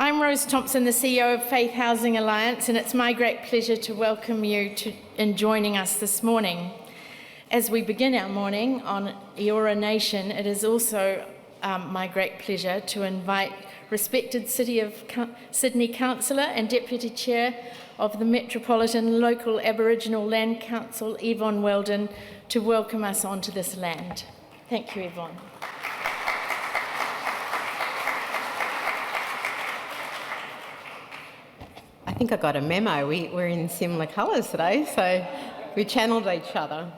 I'm Rose Thomson, the CEO of Faith Housing Alliance, and it's my great pleasure to welcome you in joining us this morning. As we begin our morning on Eora Nation, it is also my great pleasure to invite respected City of Sydney Councillor and Deputy Chair of the Metropolitan Local Aboriginal Land Council, Yvonne Weldon, to welcome us onto this land. Thank you, Yvonne. I think I got a memo. We're in similar colours today, so we channelled each other.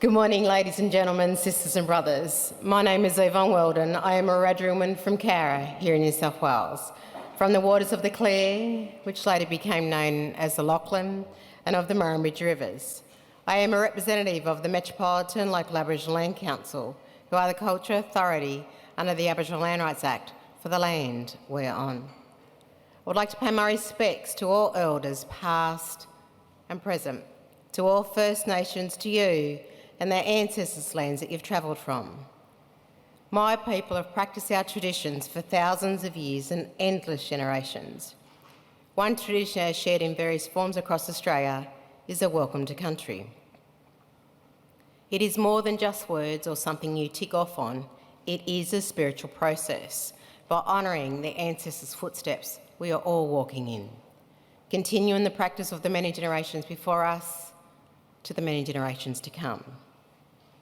Good morning, ladies and gentlemen, sisters and brothers. My name is Yvonne Weldon. I am a Wiradjuri woman from Cowra, here in New South Wales, from the waters of the Clare, which later became known as the Lachlan, and of the Murrumbidgee Rivers. I am a representative of the Metropolitan Local Aboriginal Land Council, who are the cultural authority under the Aboriginal Land Rights Act for the land we're on. I would like to pay my respects to all elders, past and present, to all First Nations, to you and their ancestors' lands that you've travelled from. My people have practiced our traditions for thousands of years and endless generations. One tradition as shared in various forms across Australia is a welcome to country. It is more than just words or something you tick off on. It is a spiritual process by honouring the ancestors' footsteps we are all walking in, continuing the practice of the many generations before us to the many generations to come.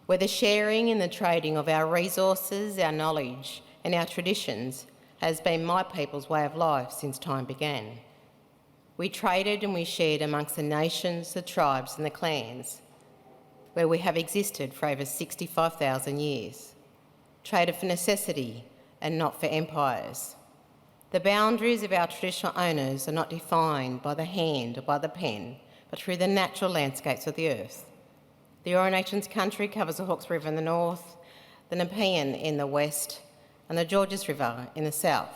Where the sharing and the trading of our resources, our knowledge and our traditions has been my people's way of life since time began. We traded and we shared amongst the nations, the tribes and the clans, where we have existed for over 65,000 years. Traded for necessity and not for empires. The boundaries of our traditional owners are not defined by the hand or by the pen, but through the natural landscapes of the earth. The Eora Nation's country covers the Hawkes River in the north, the Nepean in the west, and the Georges River in the south.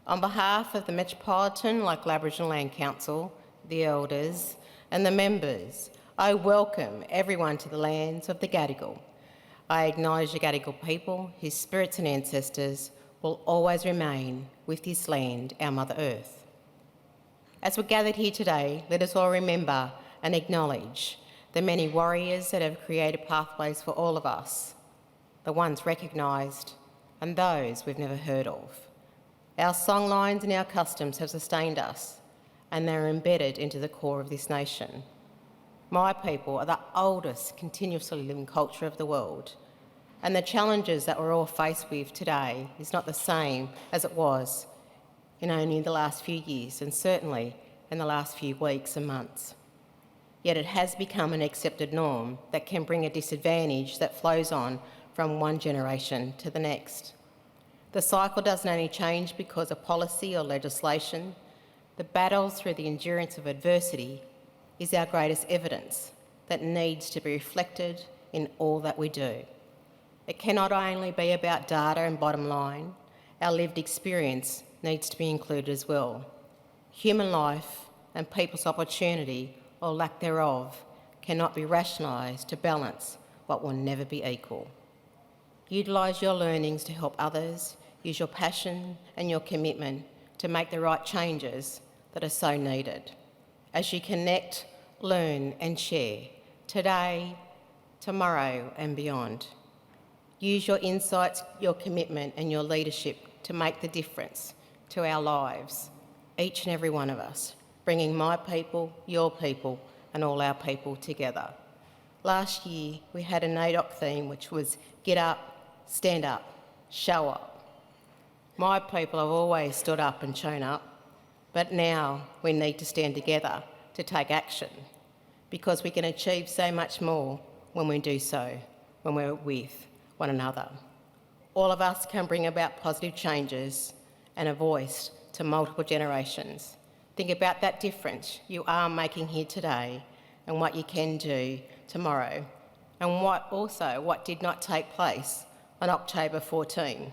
On behalf of the Metropolitan Local Aboriginal Land Council, the elders, and the members, I welcome everyone to the lands of the Gadigal. I acknowledge the Gadigal people, whose spirits and ancestors will always remain with this land, our Mother Earth. As we're gathered here today, let us all remember and acknowledge the many warriors that have created pathways for all of us, the ones recognised and those we've never heard of. Our songlines and our customs have sustained us, and they're embedded into the core of this nation. My people are the oldest continuously living culture of the world, and the challenges that we're all faced with today is not the same as it was in only the last few years, and certainly in the last few weeks and months. Yet it has become an accepted norm that can bring a disadvantage that flows on from one generation to the next. The cycle doesn't only change because of policy or legislation. The battle through the endurance of adversity is our greatest evidence that needs to be reflected in all that we do. It cannot only be about data and bottom line. Our lived experience needs to be included as well. Human life and people's opportunity, or lack thereof, cannot be rationalised to balance what will never be equal. Utilise your learnings to help others. Use your passion and your commitment to make the right changes that are so needed. As you connect, learn and share, today, tomorrow and beyond. Use your insights, your commitment and your leadership to make the difference to our lives, each and every one of us, bringing my people, your people and all our people together. Last year we had a NAIDOC theme which was get up, stand up, show up. My people have always stood up and shown up, but now we need to stand together to take action, because we can achieve so much more when we do so, when we're with one another. All of us can bring about positive changes and a voice to multiple generations. Think about that difference you are making here today and what you can do tomorrow, and what did not take place on October 14.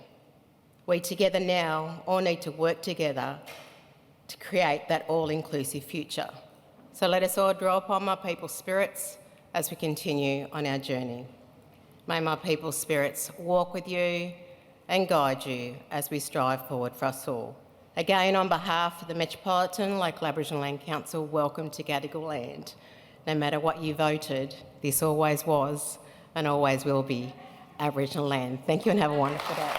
We together now all need to work together to create that all-inclusive future. So let us all draw upon my people's spirits as we continue on our journey. May my people's spirits walk with you and guide you as we strive forward for us all. Again, on behalf of the Metropolitan Local Aboriginal Land Council, welcome to Gadigal land. No matter what you voted, this always was and always will be Aboriginal land. Thank you and have a wonderful day.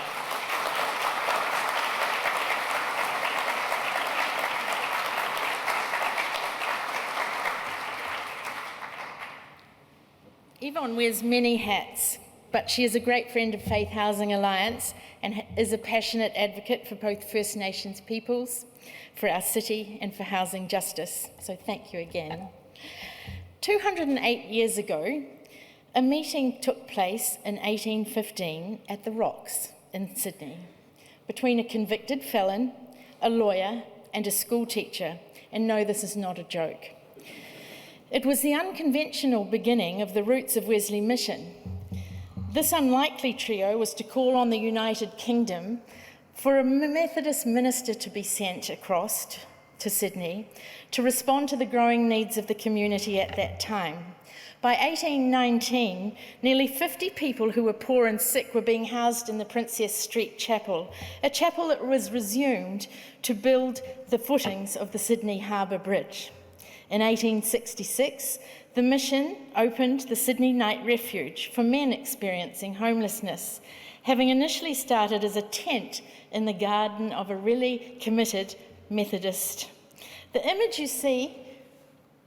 Yvonne wears many hats, but she is a great friend of Faith Housing Alliance and is a passionate advocate for both First Nations peoples, for our city and for housing justice. So thank you again. 208 years ago, a meeting took place in 1815 at the Rocks in Sydney between a convicted felon, a lawyer and a school teacher. And no, this is not a joke. It was the unconventional beginning of the roots of Wesley Mission. This unlikely trio was to call on the United Kingdom for a Methodist minister to be sent across to Sydney to respond to the growing needs of the community at that time. By 1819, nearly 50 people who were poor and sick were being housed in the Princess Street Chapel, a chapel that was resumed to build the footings of the Sydney Harbour Bridge. In 1866, the mission opened the Sydney Night Refuge for men experiencing homelessness, having initially started as a tent in the garden of a really committed Methodist. The image you see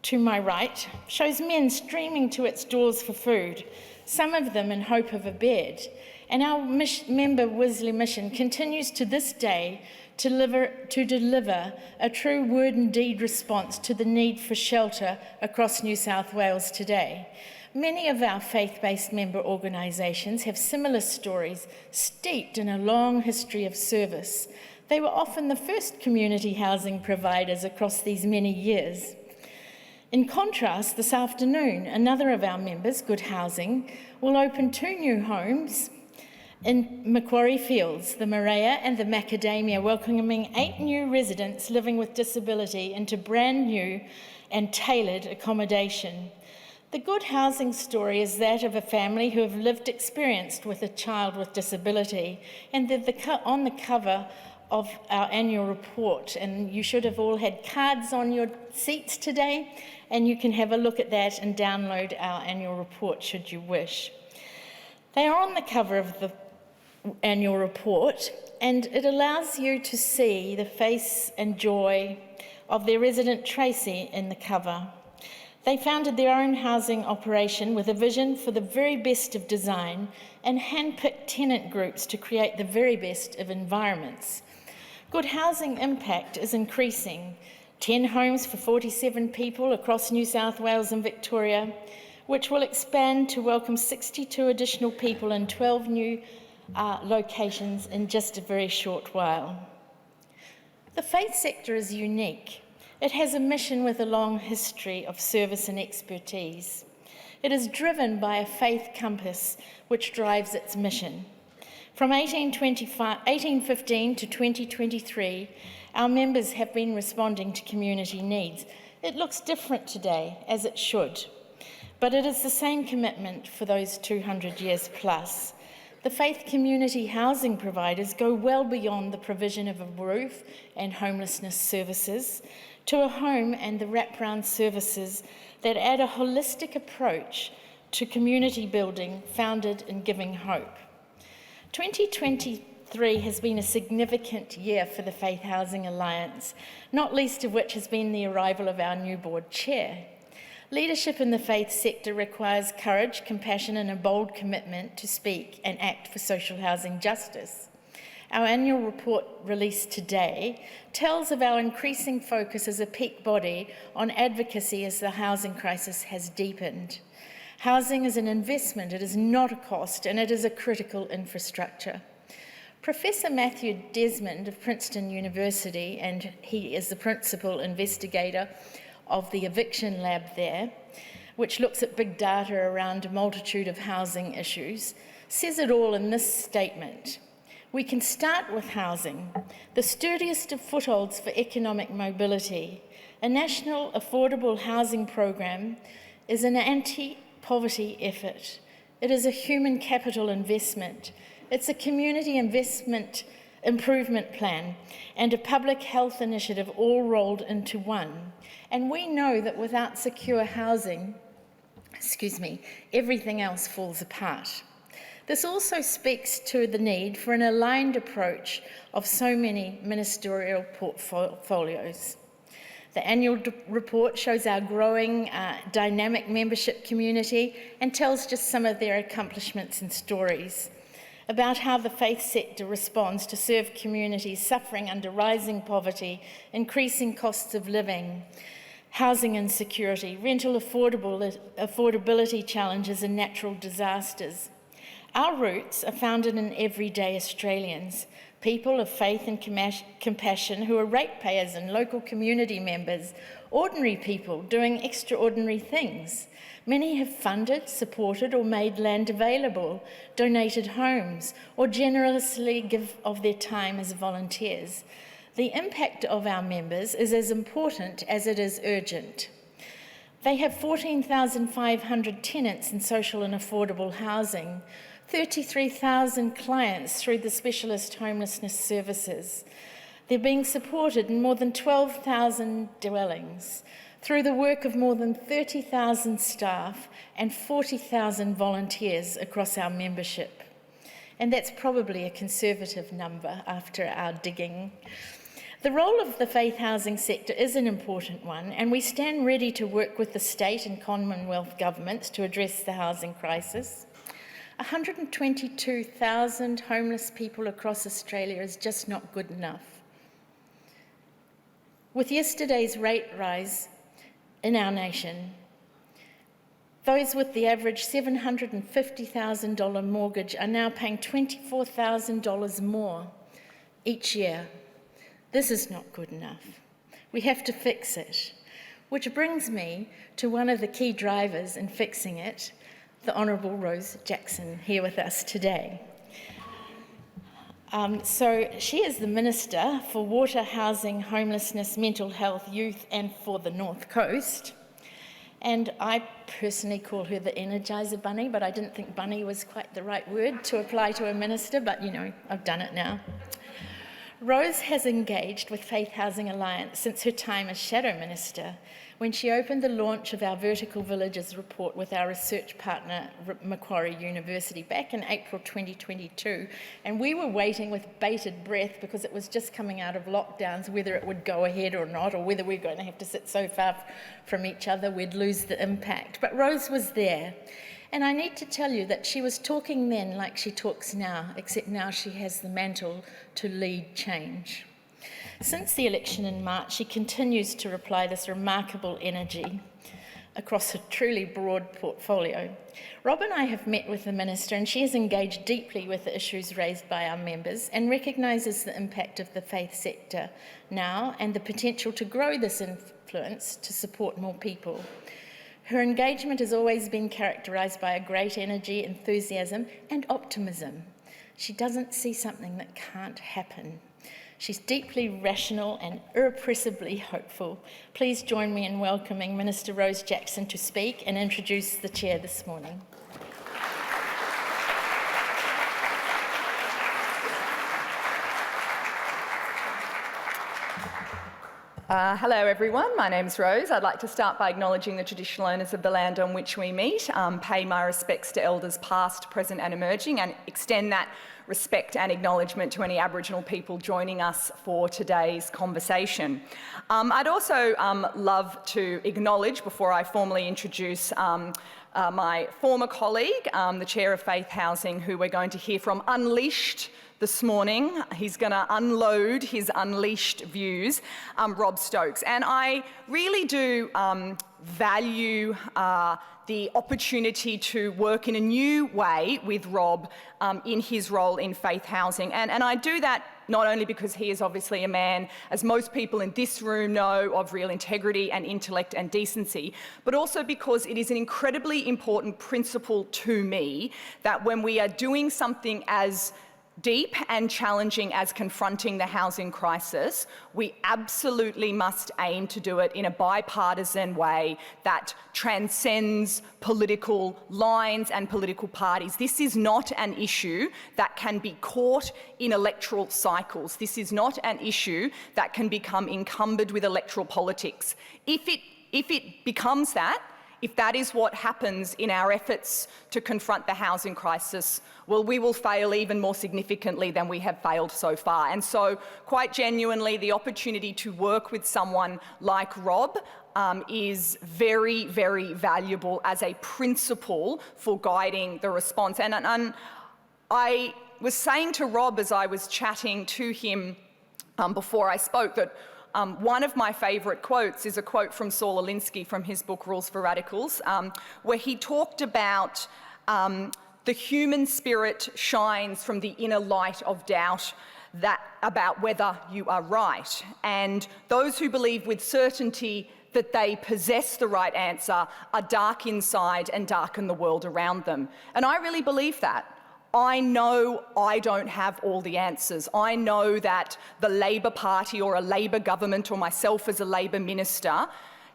to my right shows men streaming to its doors for food, some of them in hope of a bed. And our member Wesley Mission continues to this day to deliver a true word and deed response to the need for shelter across New South Wales today. Many of our faith-based member organisations have similar stories steeped in a long history of service. They were often the first community housing providers across these many years. In contrast, this afternoon, another of our members, Good Housing, will open 2 new homes in Macquarie Fields, the Morea and the Macadamia, welcoming 8 new residents living with disability into brand new and tailored accommodation. The Good Housing story is that of a family who have lived experience with a child with disability, and they're on the cover of our annual report, and you should have all had cards on your seats today, and you can have a look at that and download our annual report should you wish. They are on the cover of the annual report, and it allows you to see the face and joy of their resident Tracy in the cover. They founded their own housing operation with a vision for the very best of design and handpicked tenant groups to create the very best of environments. Good Housing impact is increasing. 10 homes for 47 people across New South Wales and Victoria, which will expand to welcome 62 additional people in 12 new locations in just a very short while. The faith sector is unique. It has a mission with a long history of service and expertise. It is driven by a faith compass which drives its mission. From 1815 to 2023, our members have been responding to community needs. It looks different today, as it should, but it is the same commitment for those 200 years plus. The faith community housing providers go well beyond the provision of a roof and homelessness services to a home and the wraparound services that add a holistic approach to community building founded in giving hope. 2023 has been a significant year for the Faith Housing Alliance, not least of which has been the arrival of our new board chair. Leadership in the faith sector requires courage, compassion and a bold commitment to speak and act for social housing justice. Our annual report released today tells of our increasing focus as a peak body on advocacy as the housing crisis has deepened. Housing is an investment, it is not a cost, and it is a critical infrastructure. Professor Matthew Desmond of Princeton University, and he is the principal investigator of the eviction lab there, which looks at big data around a multitude of housing issues, says it all in this statement. We can start with housing, the sturdiest of footholds for economic mobility. A national affordable housing program is an anti-poverty effort. It is a human capital investment. It's a community investment improvement plan and a public health initiative all rolled into one. And we know that without secure housing, everything else falls apart. This also speaks to the need for an aligned approach of so many ministerial portfolios. The annual report shows our growing dynamic membership community and tells just some of their accomplishments and stories about how the faith sector responds to serve communities suffering under rising poverty, increasing costs of living, housing insecurity, rental affordability challenges and natural disasters. Our roots are founded in everyday Australians, people of faith and compassion who are ratepayers and local community members, ordinary people doing extraordinary things. Many have funded, supported or made land available, donated homes, or generously give of their time as volunteers. The impact of our members is as important as it is urgent. They have 14,500 tenants in social and affordable housing, 33,000 clients through the specialist homelessness services. They're being supported in more than 12,000 dwellings through the work of more than 30,000 staff and 40,000 volunteers across our membership. And that's probably a conservative number after our digging. The role of the faith housing sector is an important one, and we stand ready to work with the state and Commonwealth governments to address the housing crisis. 122,000 homeless people across Australia is just not good enough. With yesterday's rate rise in our nation, those with the average $750,000 mortgage are now paying $24,000 more each year. This is not good enough. We have to fix it. Which brings me to one of the key drivers in fixing it, the Honourable Rose Jackson, here with us today. So she is the Minister for Water, Housing, Homelessness, Mental Health, Youth and for the North Coast. And I personally call her the Energizer Bunny, but I didn't think bunny was quite the right word to apply to a minister, but you know, I've done it now. Rose has engaged with Faith Housing Alliance since her time as Shadow Minister, when she opened the launch of our Vertical Villages report with our research partner, Macquarie University, back in April 2022. And we were waiting with bated breath because it was just coming out of lockdowns, whether it would go ahead or not, or whether we're going to have to sit so far from each other we'd lose the impact. But Rose was there. And I need to tell you that she was talking then like she talks now, except now she has the mantle to lead change. Since the election in March, she continues to apply this remarkable energy across a truly broad portfolio. Rob and I have met with the Minister, and she has engaged deeply with the issues raised by our members and recognises the impact of the faith sector now and the potential to grow this influence to support more people. Her engagement has always been characterised by a great energy, enthusiasm and optimism. She doesn't see something that can't happen. She's deeply rational and irrepressibly hopeful. Please join me in welcoming Minister Rose Jackson to speak and introduce the Chair this morning. Hello everyone, my name's Rose. I'd like to start by acknowledging the traditional owners of the land on which we meet, pay my respects to elders past, present and emerging, and extend that respect and acknowledgement to any Aboriginal people joining us for today's conversation. I'd also love to acknowledge, before I formally introduce my former colleague, the Chair of Faith Housing, who we're going to hear from unleashed this morning. He's going to unload his unleashed views, Rob Stokes. And I really do value the opportunity to work in a new way with Rob in his role in Faith Housing. And I do that not only because he is obviously a man, as most people in this room know, of real integrity and intellect and decency, but also because it is an incredibly important principle to me that when we are doing something as deep and challenging as confronting the housing crisis, we absolutely must aim to do it in a bipartisan way that transcends political lines and political parties. This is not an issue that can be caught in electoral cycles. This is not an issue that can become encumbered with electoral politics. If it becomes that, if that is what happens in our efforts to confront the housing crisis, well, we will fail even more significantly than we have failed so far. And so, quite genuinely, the opportunity to work with someone like Rob is very, very valuable as a principle for guiding the response. And I was saying to Rob as I was chatting to him before I spoke that one of my favourite quotes is a quote from Saul Alinsky from his book Rules for Radicals, where he talked about the human spirit shines from the inner light of doubt about whether you are right. And those who believe with certainty that they possess the right answer are dark inside and darken the world around them. And I really believe that. I know I don't have all the answers. I know that the Labor Party or a Labor government or myself as a Labor minister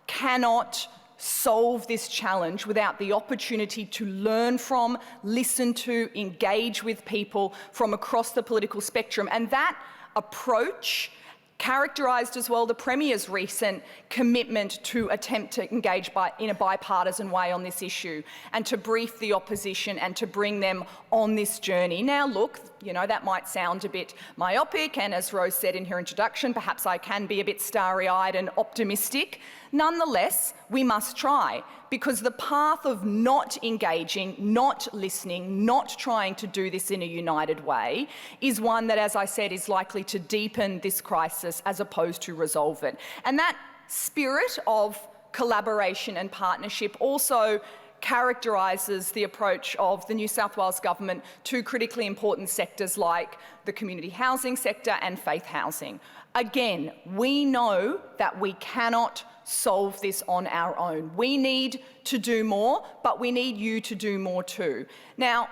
cannot solve this challenge without the opportunity to learn from, listen to, engage with people from across the political spectrum. And that approach characterised as well the Premier's recent commitment to attempt to engage in a bipartisan way on this issue and to brief the opposition and to bring them on this journey. Now look, you know, that might sound a bit myopic, and as Rose said in her introduction, perhaps I can be a bit starry-eyed and optimistic. Nonetheless, we must try, because the path of not engaging, not listening, not trying to do this in a united way is one that, as I said, is likely to deepen this crisis as opposed to resolve it. And that spirit of collaboration and partnership also characterises the approach of the New South Wales Government to critically important sectors like the community housing sector and faith housing. Again, we know that we cannot solve this on our own. We need to do more, but we need you to do more too. Now,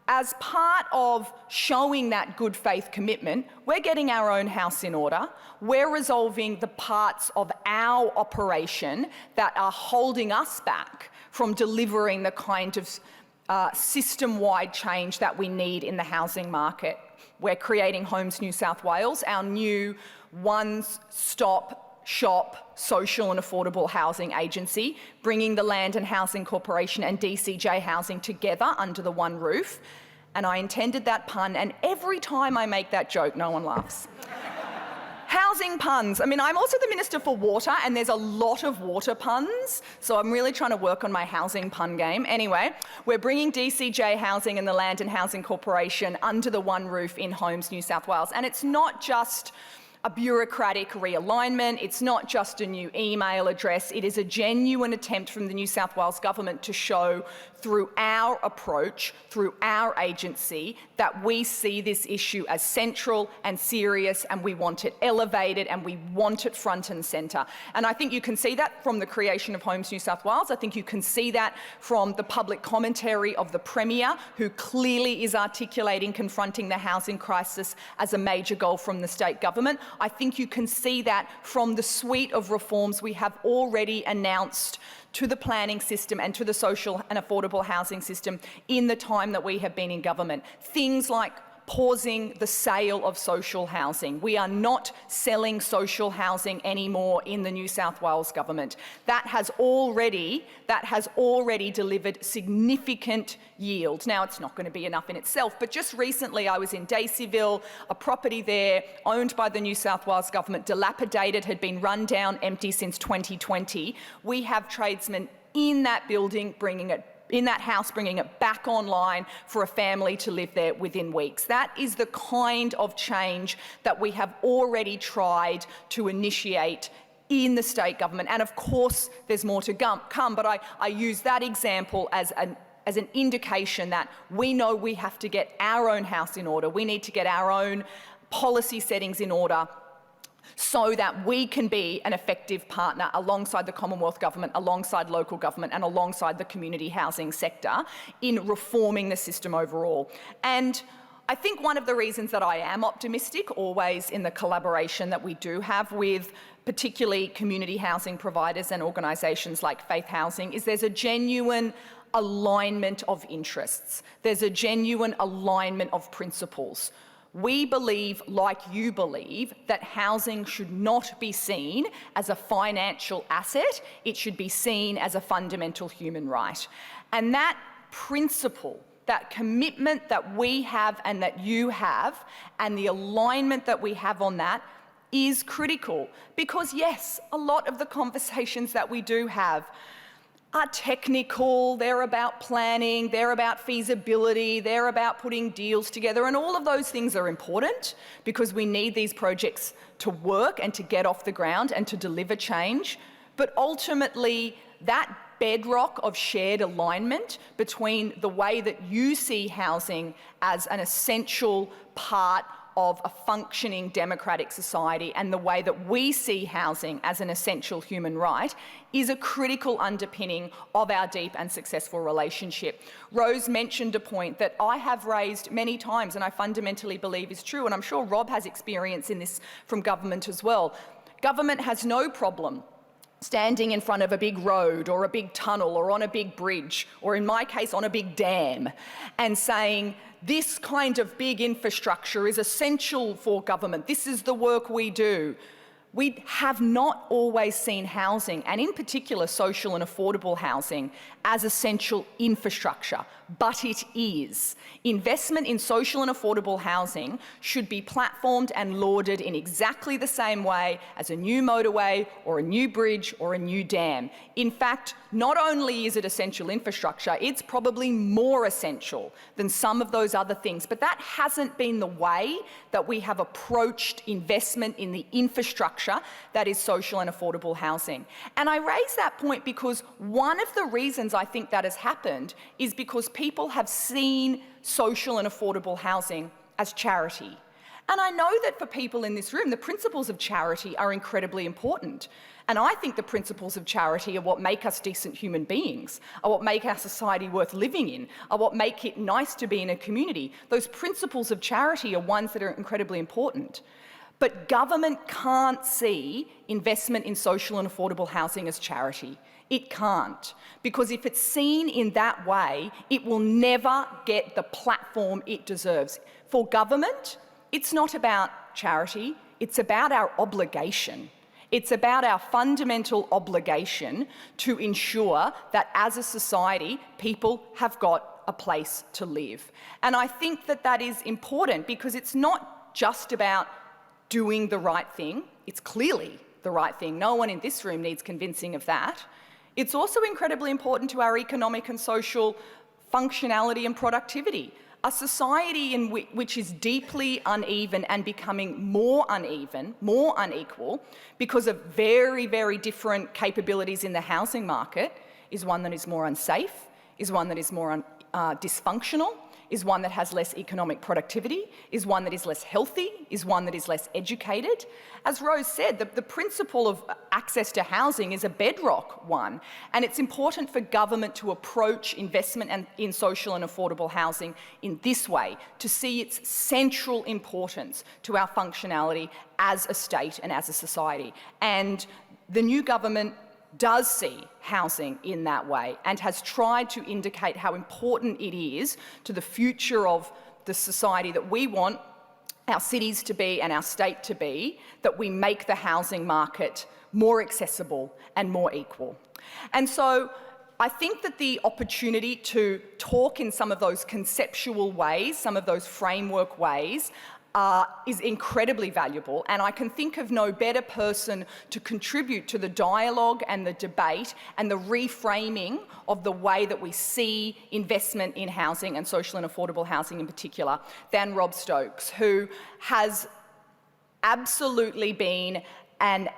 as part of showing that good faith commitment, we're getting our own house in order. We're resolving the parts of our operation that are holding us back from delivering the kind of system-wide change that we need in the housing market. We're creating Homes New South Wales, our new one-stop shop social and affordable housing agency, bringing the Land and Housing Corporation and DCJ Housing together under the one roof. And I intended that pun, and every time I make that joke, no one laughs. Housing puns. I mean, I'm also the Minister for Water, and there's a lot of water puns, so I'm really trying to work on my housing pun game. Anyway, we're bringing DCJ Housing and the Land and Housing Corporation under the one roof in Homes New South Wales. And it's not just a bureaucratic realignment, it's not just a new email address, it is a genuine attempt from the New South Wales Government to show through our approach, through our agency, that we see this issue as central and serious, and we want it elevated and we want it front and centre. And I think you can see that from the creation of Homes New South Wales. I think you can see that from the public commentary of the Premier, who clearly is articulating confronting the housing crisis as a major goal from the state government. I think you can see that from the suite of reforms we have already announced to the planning system and to the social and affordable housing system in the time that we have been in government. Things like pausing the sale of social housing. We are not selling social housing anymore in the New South Wales Government. That has already delivered significant yield. Now, it's not going to be enough in itself, but just recently I was in Daceyville, a property there owned by the New South Wales Government, dilapidated, had been run down, empty since 2020. We have tradesmen in that building bringing it back online for a family to live there within weeks. That is the kind of change that we have already tried to initiate in the state government. And of course, there's more to come, but I use that example as an indication that we know we have to get our own house in order. We need to get our own policy settings in order so that we can be an effective partner alongside the Commonwealth Government, alongside local government and alongside the community housing sector in reforming the system overall. And I think one of the reasons that I am optimistic, always in the collaboration that we do have with particularly community housing providers and organisations like Faith Housing, is there's a genuine alignment of interests. There's a genuine alignment of principles. We believe, like you believe, that housing should not be seen as a financial asset. It should be seen as a fundamental human right. And that principle, that commitment that we have and that you have, and the alignment that we have on that is critical. Because yes, a lot of the conversations that we do have are technical, they're about planning, they're about feasibility, they're about putting deals together, and all of those things are important because we need these projects to work and to get off the ground and to deliver change. But ultimately, that bedrock of shared alignment between the way that you see housing as an essential part of a functioning democratic society and the way that we see housing as an essential human right is a critical underpinning of our deep and successful relationship. Rose mentioned a point that I have raised many times and I fundamentally believe is true, and I'm sure Rob has experience in this from government as well. Government has no problem standing in front of a big road or a big tunnel or on a big bridge, or in my case on a big dam, and saying, this kind of big infrastructure is essential for government. This is the work we do. We have not always seen housing, and in particular social and affordable housing, as essential infrastructure, but it is. Investment in social and affordable housing should be platformed and lauded in exactly the same way as a new motorway or a new bridge or a new dam. In fact, not only is it essential infrastructure, it's probably more essential than some of those other things, but that hasn't been the way that we have approached investment in the infrastructure that is social and affordable housing. And I raise that point because one of the reasons I think that has happened is because people have seen social and affordable housing as charity. And I know that for people in this room, the principles of charity are incredibly important. And I think the principles of charity are what make us decent human beings, are what make our society worth living in, are what make it nice to be in a community. Those principles of charity are ones that are incredibly important. But government can't see investment in social and affordable housing as charity. It can't. Because if it's seen in that way, it will never get the platform it deserves. For government, it's not about charity, it's about our obligation. It's about our fundamental obligation to ensure that as a society, people have got a place to live. And I think that that is important because it's not just about doing the right thing. It's clearly the right thing. No one in this room needs convincing of that. It's also incredibly important to our economic and social functionality and productivity. A society in which is deeply uneven and becoming more uneven, more unequal, because of very, very different capabilities in the housing market, is one that is more unsafe, is one that is more dysfunctional, is one that has less economic productivity, is one that is less healthy, is one that is less educated. As Rose said, the principle of access to housing is a bedrock one, and it's important for government to approach investment in social and affordable housing in this way, to see its central importance to our functionality as a state and as a society. And the new government does see housing in that way and has tried to indicate how important it is to the future of the society that we want our cities to be and our state to be, that we make the housing market more accessible and more equal. And so I think that the opportunity to talk in some of those conceptual ways, some of those framework ways, is incredibly valuable, and I can think of no better person to contribute to the dialogue and the debate and the reframing of the way that we see investment in housing and social and affordable housing in particular than Rob Stokes, who has absolutely been an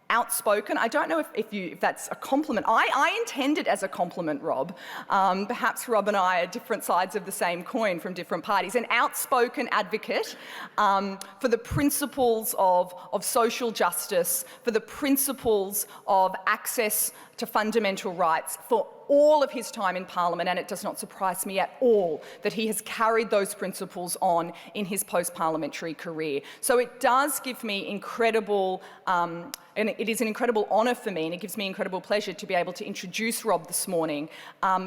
outspoken. I don't know if that's a compliment. I intend it as a compliment, Rob. Perhaps Rob and I are different sides of the same coin from different parties. An outspoken advocate for the principles of social justice, for the principles of access to fundamental rights for all of his time in Parliament, and it does not surprise me at all that he has carried those principles on in his post-parliamentary career. So it does give me incredible, and it is an incredible honour for me, and it gives me incredible pleasure to be able to introduce Rob this morning,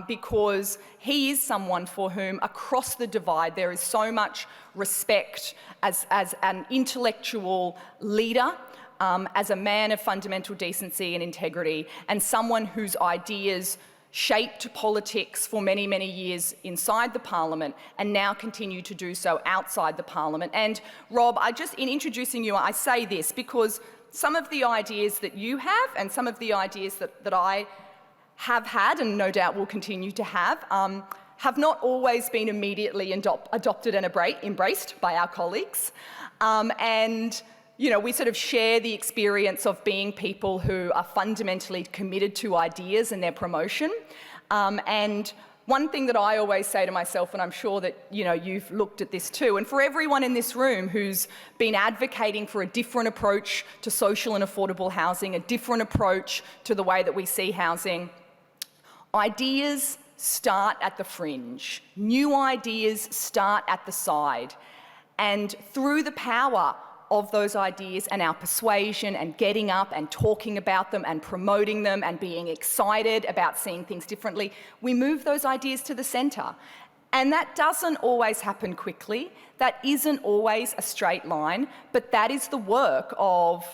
because he is someone for whom, across the divide, there is so much respect as an intellectual leader, as a man of fundamental decency and integrity, and someone whose ideas shaped politics for many, many years inside the Parliament and now continue to do so outside the Parliament. And Rob, in introducing you, I say this because some of the ideas that you have and some of the ideas that I have had and no doubt will continue to have not always been immediately adopted and embraced by our colleagues. And you know, we sort of share the experience of being people who are fundamentally committed to ideas and their promotion. And one thing that I always say to myself, and I'm sure that you've looked at this too, and for everyone in this room who's been advocating for a different approach to social and affordable housing, a different approach to the way that we see housing, ideas start at the fringe. New ideas start at the side. And through the power of those ideas and our persuasion and getting up and talking about them and promoting them and being excited about seeing things differently, we move those ideas to the centre. And that doesn't always happen quickly. That isn't always a straight line, but that is the work of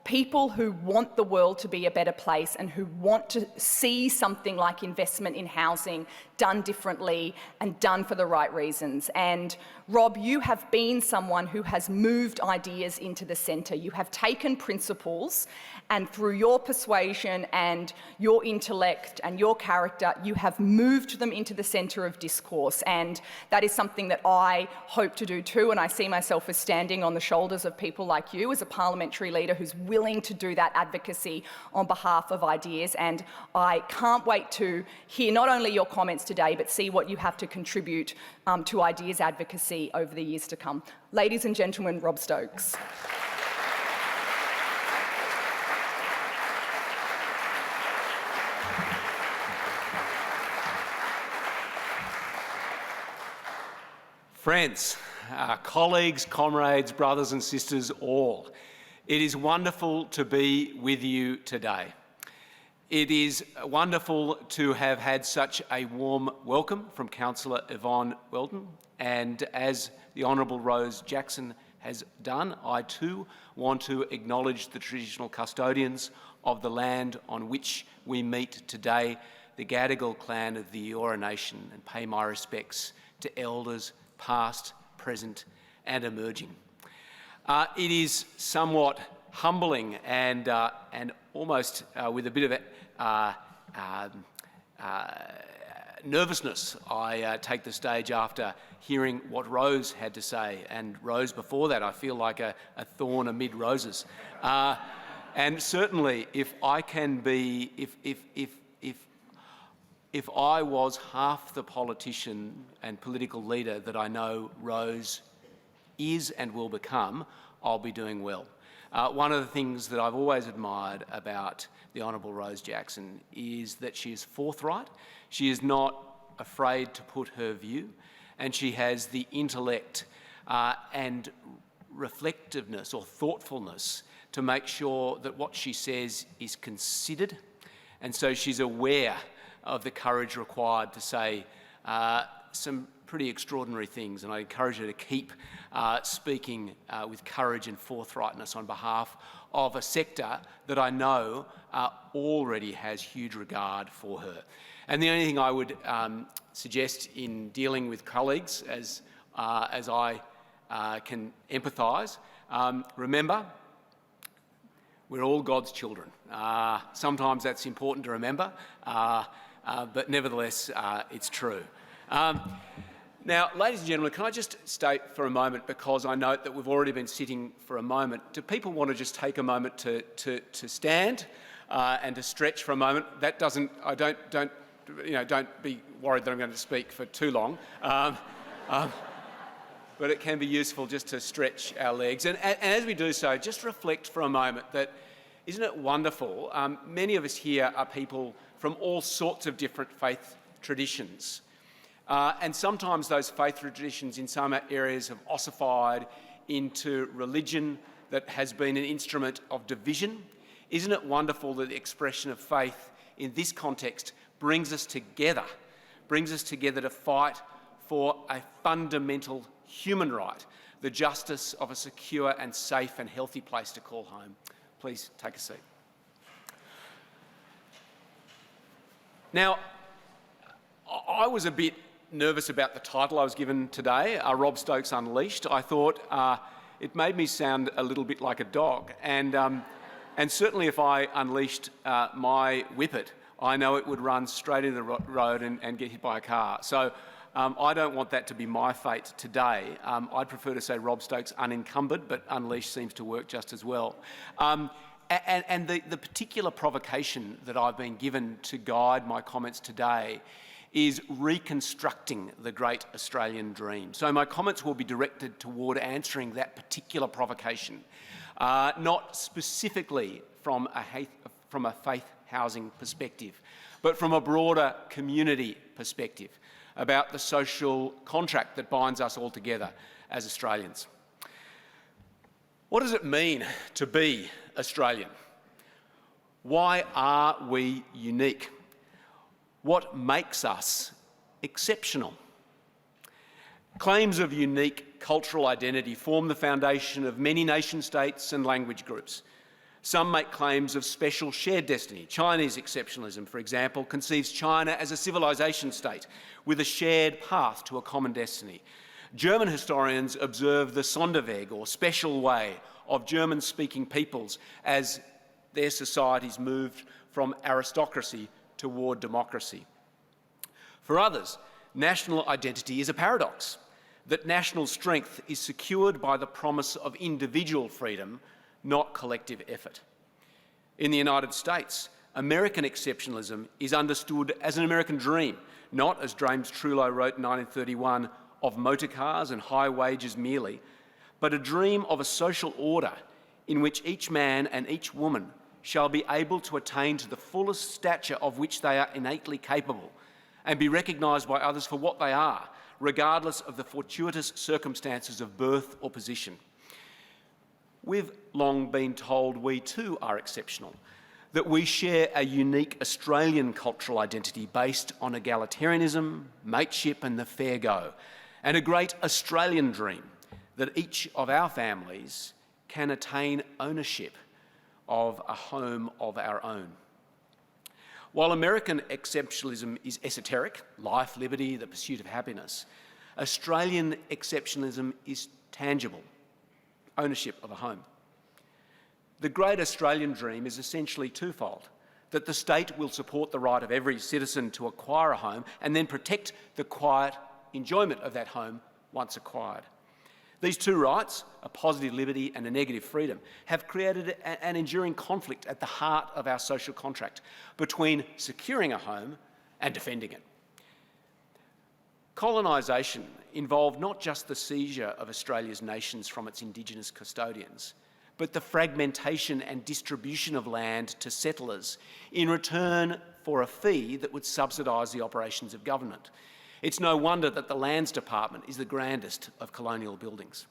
people who want the world to be a better place and who want to see something like investment in housing done differently and done for the right reasons. And Rob, you have been someone who has moved ideas into the centre. You have taken principles and through your persuasion and your intellect and your character, you have moved them into the centre of discourse. And that is something that I hope to do too. And I see myself as standing on the shoulders of people like you as a parliamentary leader who's willing to do that advocacy on behalf of ideas. And I can't wait to hear not only your comments today, but see what you have to contribute to ideas advocacy over the years to come. Ladies and gentlemen, Rob Stokes. Friends, colleagues, comrades, brothers and sisters all, it is wonderful to be with you today. It is wonderful to have had such a warm welcome from Councillor Yvonne Weldon, and as the Honourable Rose Jackson has done, I too want to acknowledge the traditional custodians of the land on which we meet today, the Gadigal clan of the Eora Nation, and pay my respects to elders past, present and emerging. It is somewhat humbling and almost with a bit of nervousness I take the stage after hearing what Rose had to say, and Rose before that I feel like a thorn amid roses. And certainly if I can be, if I was half the politician and political leader that I know Rose is and will become, I'll be doing well. One of the things that I've always admired about the Honourable Rose Jackson is that she is forthright, she is not afraid to put her view, and she has the intellect and reflectiveness or thoughtfulness to make sure that what she says is considered, and so she's aware of the courage required to say some pretty extraordinary things, and I encourage her to keep speaking with courage and forthrightness on behalf of a sector that I know already has huge regard for her. And the only thing I would suggest in dealing with colleagues as I can empathise, remember, we're all God's children. Sometimes that's important to remember, but nevertheless, it's true. Now, ladies and gentlemen, can I just state for a moment, because I note that we've already been sitting for a moment, do people want to just take a moment to stand and to stretch for a moment? That doesn't, don't be worried that I'm going to speak for too long. But it can be useful just to stretch our legs. And as we do so, just reflect for a moment that, isn't it wonderful? Many of us here are people from all sorts of different faith traditions. And sometimes those faith traditions in some areas have ossified into religion that has been an instrument of division. Isn't it wonderful that the expression of faith in this context brings us together to fight for a fundamental human right, the justice of a secure and safe and healthy place to call home. Please take a seat. Now, I was a bit nervous about the title I was given today, Rob Stokes Unleashed. I thought it made me sound a little bit like a dog, and certainly if I unleashed my whippet, I know it would run straight into the road and get hit by a car. So I don't want that to be my fate today. I'd prefer to say Rob Stokes Unencumbered, but Unleashed seems to work just as well. And the particular provocation that I've been given to guide my comments today is reconstructing the great Australian dream. So my comments will be directed toward answering that particular provocation, not specifically from a faith housing perspective, but from a broader community perspective about the social contract that binds us all together as Australians. What does it mean to be Australian? Why are we unique? What makes us exceptional? Claims of unique cultural identity form the foundation of many nation-states and language groups. Some make claims of special shared destiny. Chinese exceptionalism, for example, conceives China as a civilization state with a shared path to a common destiny. German historians observe the Sonderweg, or special way, of German-speaking peoples as their societies moved from aristocracy toward democracy. For others, national identity is a paradox, that national strength is secured by the promise of individual freedom, not collective effort. In the United States, American exceptionalism is understood as an American dream, not, as James Trullo wrote in 1931, of motor cars and high wages merely, but a dream of a social order in which each man and each woman shall be able to attain to the fullest stature of which they are innately capable and be recognised by others for what they are, regardless of the fortuitous circumstances of birth or position. We've long been told we too are exceptional, that we share a unique Australian cultural identity based on egalitarianism, mateship and the fair go, and a great Australian dream that each of our families can attain ownership of a home of our own. While American exceptionalism is esoteric, life, liberty, the pursuit of happiness, Australian exceptionalism is tangible, ownership of a home. The great Australian dream is essentially twofold: that the state will support the right of every citizen to acquire a home and then protect the quiet enjoyment of that home once acquired. These two rights, a positive liberty and a negative freedom, have created an enduring conflict at the heart of our social contract between securing a home and defending it. Colonisation involved not just the seizure of Australia's nations from its Indigenous custodians, but the fragmentation and distribution of land to settlers in return for a fee that would subsidise the operations of government. It's no wonder that the Lands Department is the grandest of colonial buildings.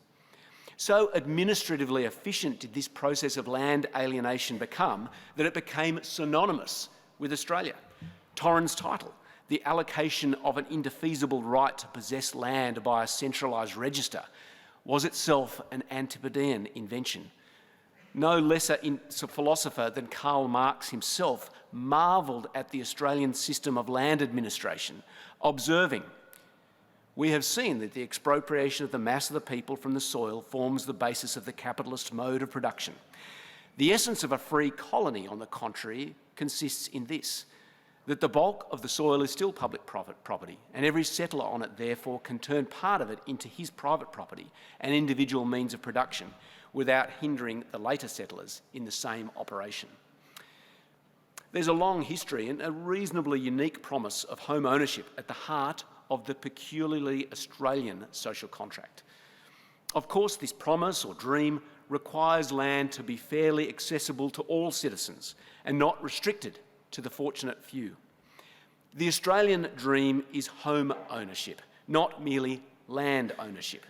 So administratively efficient did this process of land alienation become that it became synonymous with Australia. Torrens title, the allocation of an indefeasible right to possess land by a centralised register, was itself an Antipodean invention. No lesser philosopher than Karl Marx himself marvelled at the Australian system of land administration, observing, "We have seen that the expropriation of the mass of the people from the soil forms the basis of the capitalist mode of production. The essence of a free colony, on the contrary, consists in this, that the bulk of the soil is still public property, and every settler on it therefore can turn part of it into his private property and individual means of production without hindering the later settlers in the same operation." There's a long history and a reasonably unique promise of home ownership at the heart of the peculiarly Australian social contract. Of course, this promise or dream requires land to be fairly accessible to all citizens and not restricted to the fortunate few. The Australian dream is home ownership, not merely land ownership.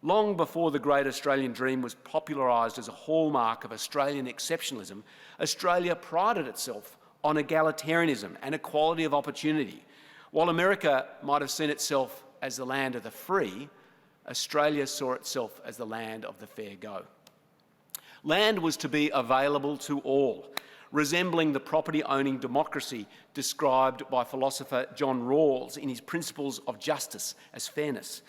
Long before the great Australian dream was popularised as a hallmark of Australian exceptionalism, Australia prided itself on egalitarianism and equality of opportunity. While America might have seen itself as the land of the free, Australia saw itself as the land of the fair go. Land was to be available to all, resembling the property-owning democracy described by philosopher John Rawls in his Principles of Justice as fairness.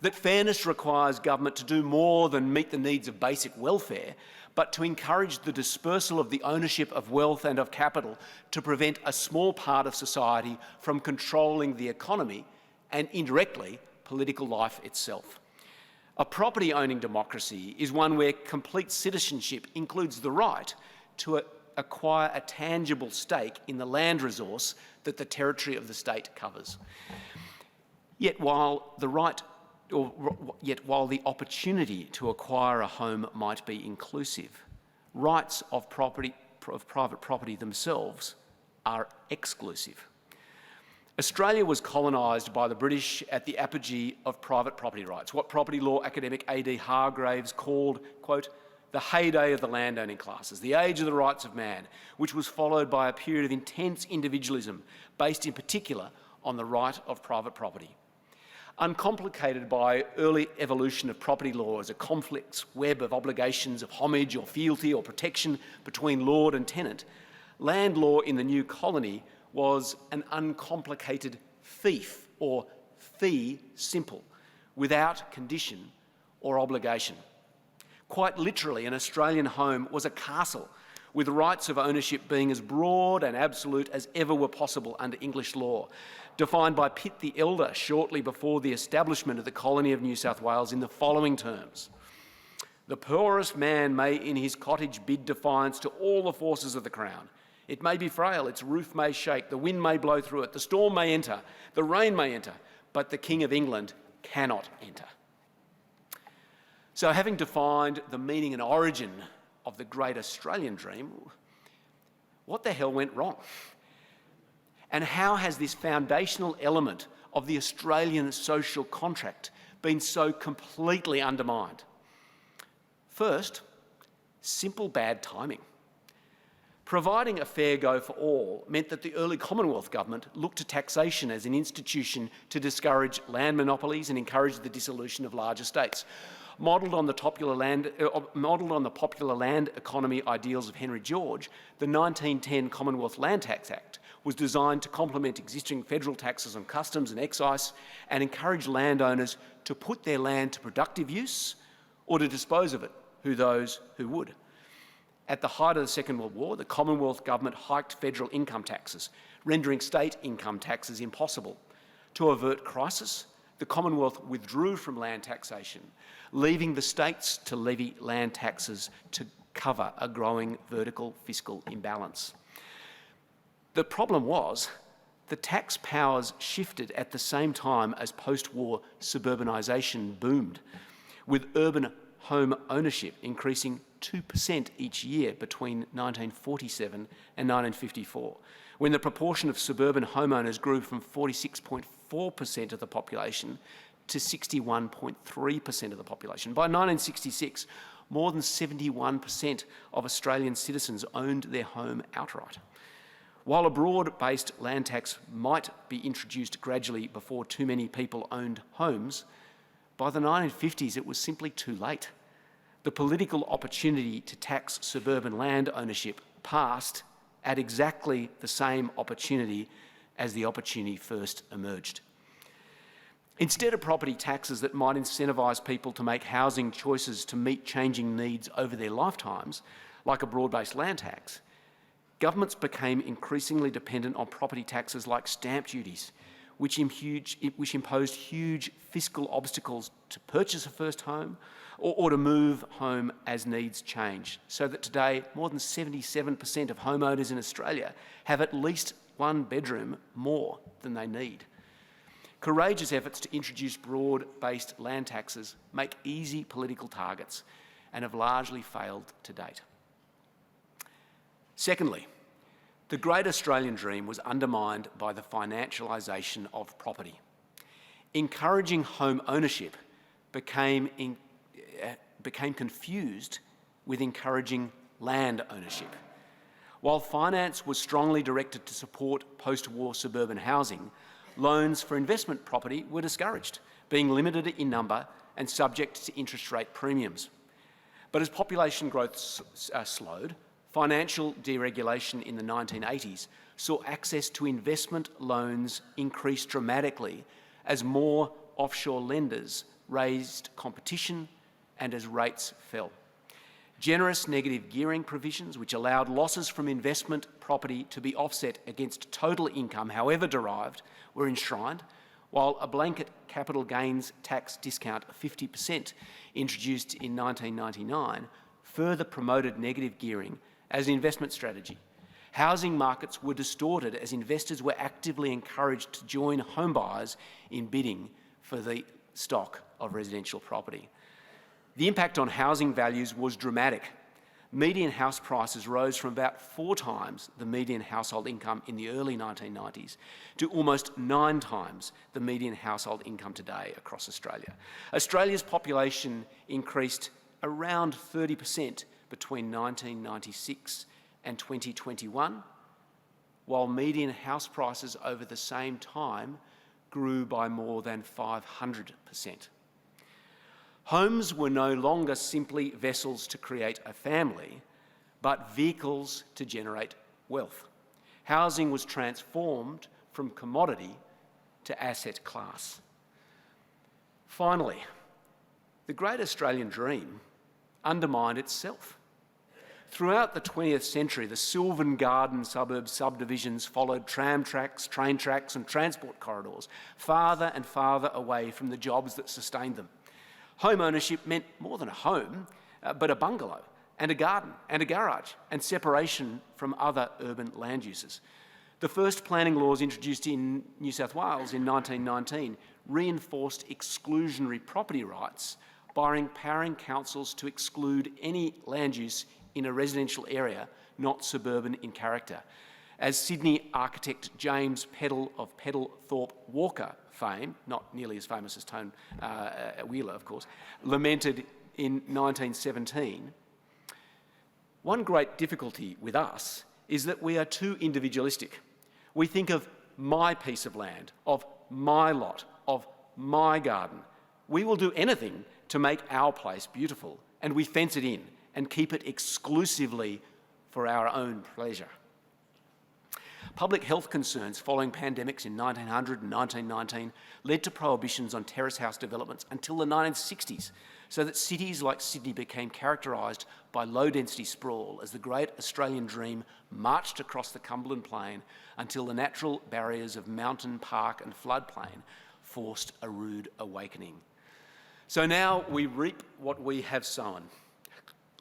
That fairness requires government to do more than meet the needs of basic welfare, but to encourage the dispersal of the ownership of wealth and of capital to prevent a small part of society from controlling the economy and, indirectly, political life itself. A property-owning democracy is one where complete citizenship includes the right to acquire a tangible stake in the land resource that the territory of the state covers. Yet while the opportunity to acquire a home might be inclusive, rights of private property themselves are exclusive. Australia was colonised by the British at the apogee of private property rights, what property law academic A.D. Hargraves called, quote, the heyday of the landowning classes, the age of the rights of man, which was followed by a period of intense individualism based in particular on the right of private property. Uncomplicated by early evolution of property law as a complex web of obligations of homage or fealty or protection between lord and tenant, land law in the new colony was an uncomplicated fief or fee simple, without condition or obligation. Quite literally, an Australian home was a castle, with rights of ownership being as broad and absolute as ever were possible under English law, defined by Pitt the Elder shortly before the establishment of the colony of New South Wales in the following terms. The poorest man may in his cottage bid defiance to all the forces of the Crown. It may be frail, its roof may shake, the wind may blow through it, the storm may enter, the rain may enter, but the King of England cannot enter. So having defined the meaning and origin of the great Australian dream, what the hell went wrong? And how has this foundational element of the Australian social contract been so completely undermined? First, simple bad timing. Providing a fair go for all meant that the early Commonwealth government looked to taxation as an institution to discourage land monopolies and encourage the dissolution of large estates. Modelled on the popular land economy ideals of Henry George, the 1910 Commonwealth Land Tax Act was designed to complement existing federal taxes on customs and excise and encourage landowners to put their land to productive use or to dispose of it, those who would. At the height of the Second World War, the Commonwealth government hiked federal income taxes, rendering state income taxes impossible. To avert crisis, the Commonwealth withdrew from land taxation, leaving the states to levy land taxes to cover a growing vertical fiscal imbalance. The problem was the tax powers shifted at the same time as post-war suburbanisation boomed, with urban home ownership increasing 2% each year between 1947 and 1954, when the proportion of suburban homeowners grew from 46.4% of the population to 61.3% of the population. By 1966, more than 71% of Australian citizens owned their home outright. While a broad-based land tax might be introduced gradually before too many people owned homes, by the 1950s it was simply too late. The political opportunity to tax suburban land ownership passed at exactly the same opportunity as the opportunity first emerged. Instead of property taxes that might incentivise people to make housing choices to meet changing needs over their lifetimes, like a broad-based land tax, governments became increasingly dependent on property taxes like stamp duties, which imposed huge fiscal obstacles to purchase a first home or to move home as needs change, so that today more than 77% of homeowners in Australia have at least one bedroom more than they need. Courageous efforts to introduce broad-based land taxes make easy political targets and have largely failed to date. Secondly, The great Australian dream was undermined by the financialisation of property. Encouraging home ownership became confused with encouraging land ownership. While finance was strongly directed to support post-war suburban housing, loans for investment property were discouraged, being limited in number and subject to interest rate premiums. But as population growth slowed, financial deregulation in the 1980s saw access to investment loans increase dramatically as more offshore lenders raised competition and as rates fell. Generous negative gearing provisions, which allowed losses from investment property to be offset against total income, however derived, were enshrined, while a blanket capital gains tax discount of 50% introduced in 1999 further promoted negative gearing as an investment strategy. Housing markets were distorted as investors were actively encouraged to join home buyers in bidding for the stock of residential property. The impact on housing values was dramatic. Median house prices rose from about 4 times the median household income in the early 1990s to almost 9 times the median household income today across Australia. Australia's population increased around 30% between 1996 and 2021, while median house prices over the same time grew by more than 500%. Homes were no longer simply vessels to create a family, but vehicles to generate wealth. Housing was transformed from commodity to asset class. Finally, the great Australian dream undermined itself. Throughout the 20th century, the Sylvan Garden suburb subdivisions followed tram tracks, train tracks and transport corridors farther and farther away from the jobs that sustained them. Home ownership meant more than a home, but a bungalow and a garden and a garage and separation from other urban land uses. The first planning laws introduced in New South Wales in 1919 reinforced exclusionary property rights by empowering councils to exclude any land use in a residential area not suburban in character. As Sydney architect James Peddle of Peddle-Thorpe Walker fame, not nearly as famous as Tone Wheeler, of course, lamented in 1917, one great difficulty with us is that we are too individualistic. We think of my piece of land, of my lot, of my garden. We will do anything to make our place beautiful, and we fence it in and keep it exclusively for our own pleasure. Public health concerns following pandemics in 1900 and 1919 led to prohibitions on terrace house developments until the 1960s, so that cities like Sydney became characterised by low-density sprawl as the great Australian dream marched across the Cumberland Plain until the natural barriers of mountain, park and floodplain forced a rude awakening. So now we reap what we have sown.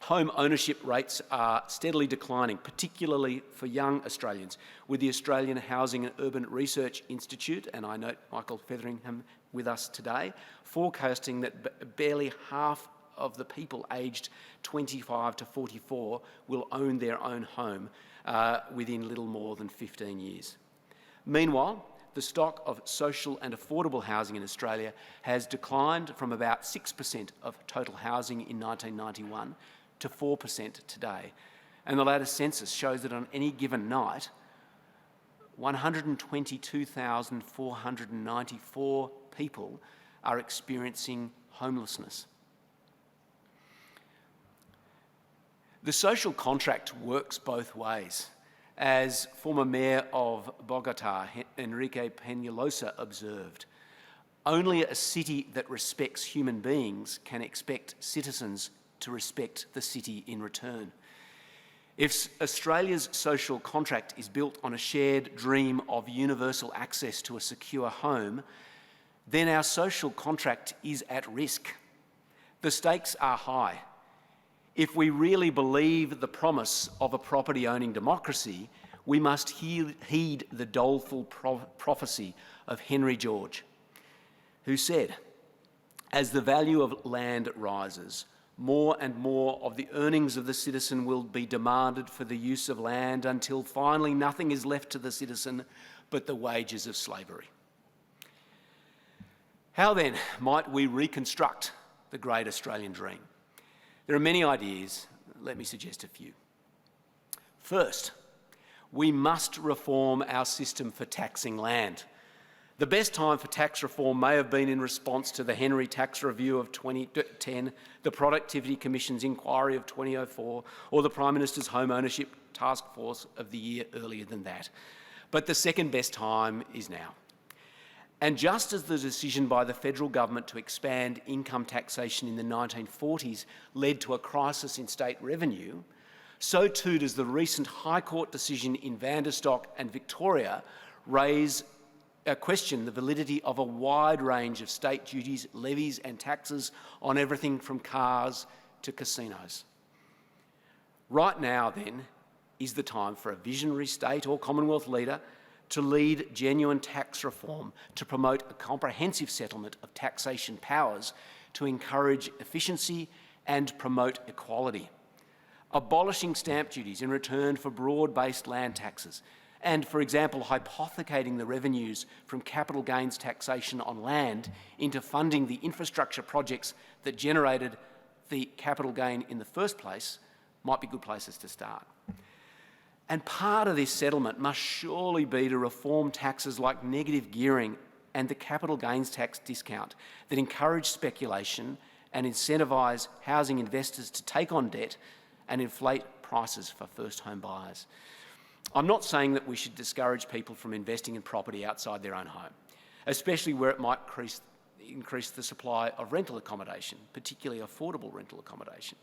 Home ownership rates are steadily declining, particularly for young Australians, with the Australian Housing and Urban Research Institute, and I note Michael Featheringham with us today, forecasting that barely half of the people aged 25 to 44 will own their own home within little more than 15 years. Meanwhile, the stock of social and affordable housing in Australia has declined from about 6% of total housing in 1991 to 4% today. And the latest census shows that on any given night, 122,494 people are experiencing homelessness. The social contract works both ways. As former Mayor of Bogota, Enrique Peñalosa, observed, only a city that respects human beings can expect citizens to respect the city in return. If Australia's social contract is built on a shared dream of universal access to a secure home, then our social contract is at risk. The stakes are high. If we really believe the promise of a property-owning democracy, we must heed the doleful prophecy of Henry George, who said, "As the value of land rises, More and more of the earnings of the citizen will be demanded for the use of land until finally nothing is left to the citizen but the wages of slavery. How then might we reconstruct the great Australian dream? There are many ideas. Let me suggest a few. First, we must reform our system for taxing land. The best time for tax reform may have been in response to the Henry Tax Review of 2010, the Productivity Commission's inquiry of 2004, or the Prime Minister's Home Ownership Task Force of the year earlier than that. But the second best time is now. And just as the decision by the federal government to expand income taxation in the 1940s led to a crisis in state revenue, so too does the recent High Court decision in Vanderstock and Victoria question the validity of a wide range of state duties, levies and taxes on everything from cars to casinos. Right now, then, is the time for a visionary state or Commonwealth leader to lead genuine tax reform, to promote a comprehensive settlement of taxation powers, to encourage efficiency and promote equality, abolishing stamp duties in return for broad-based land taxes, and, for example, hypothecating the revenues from capital gains taxation on land into funding the infrastructure projects that generated the capital gain in the first place might be good places to start. And part of this settlement must surely be to reform taxes like negative gearing and the capital gains tax discount that encourage speculation and incentivise housing investors to take on debt and inflate prices for first home buyers. I'm not saying that we should discourage people from investing in property outside their own home, especially where it might increase the supply of rental accommodation, particularly affordable rental accommodation.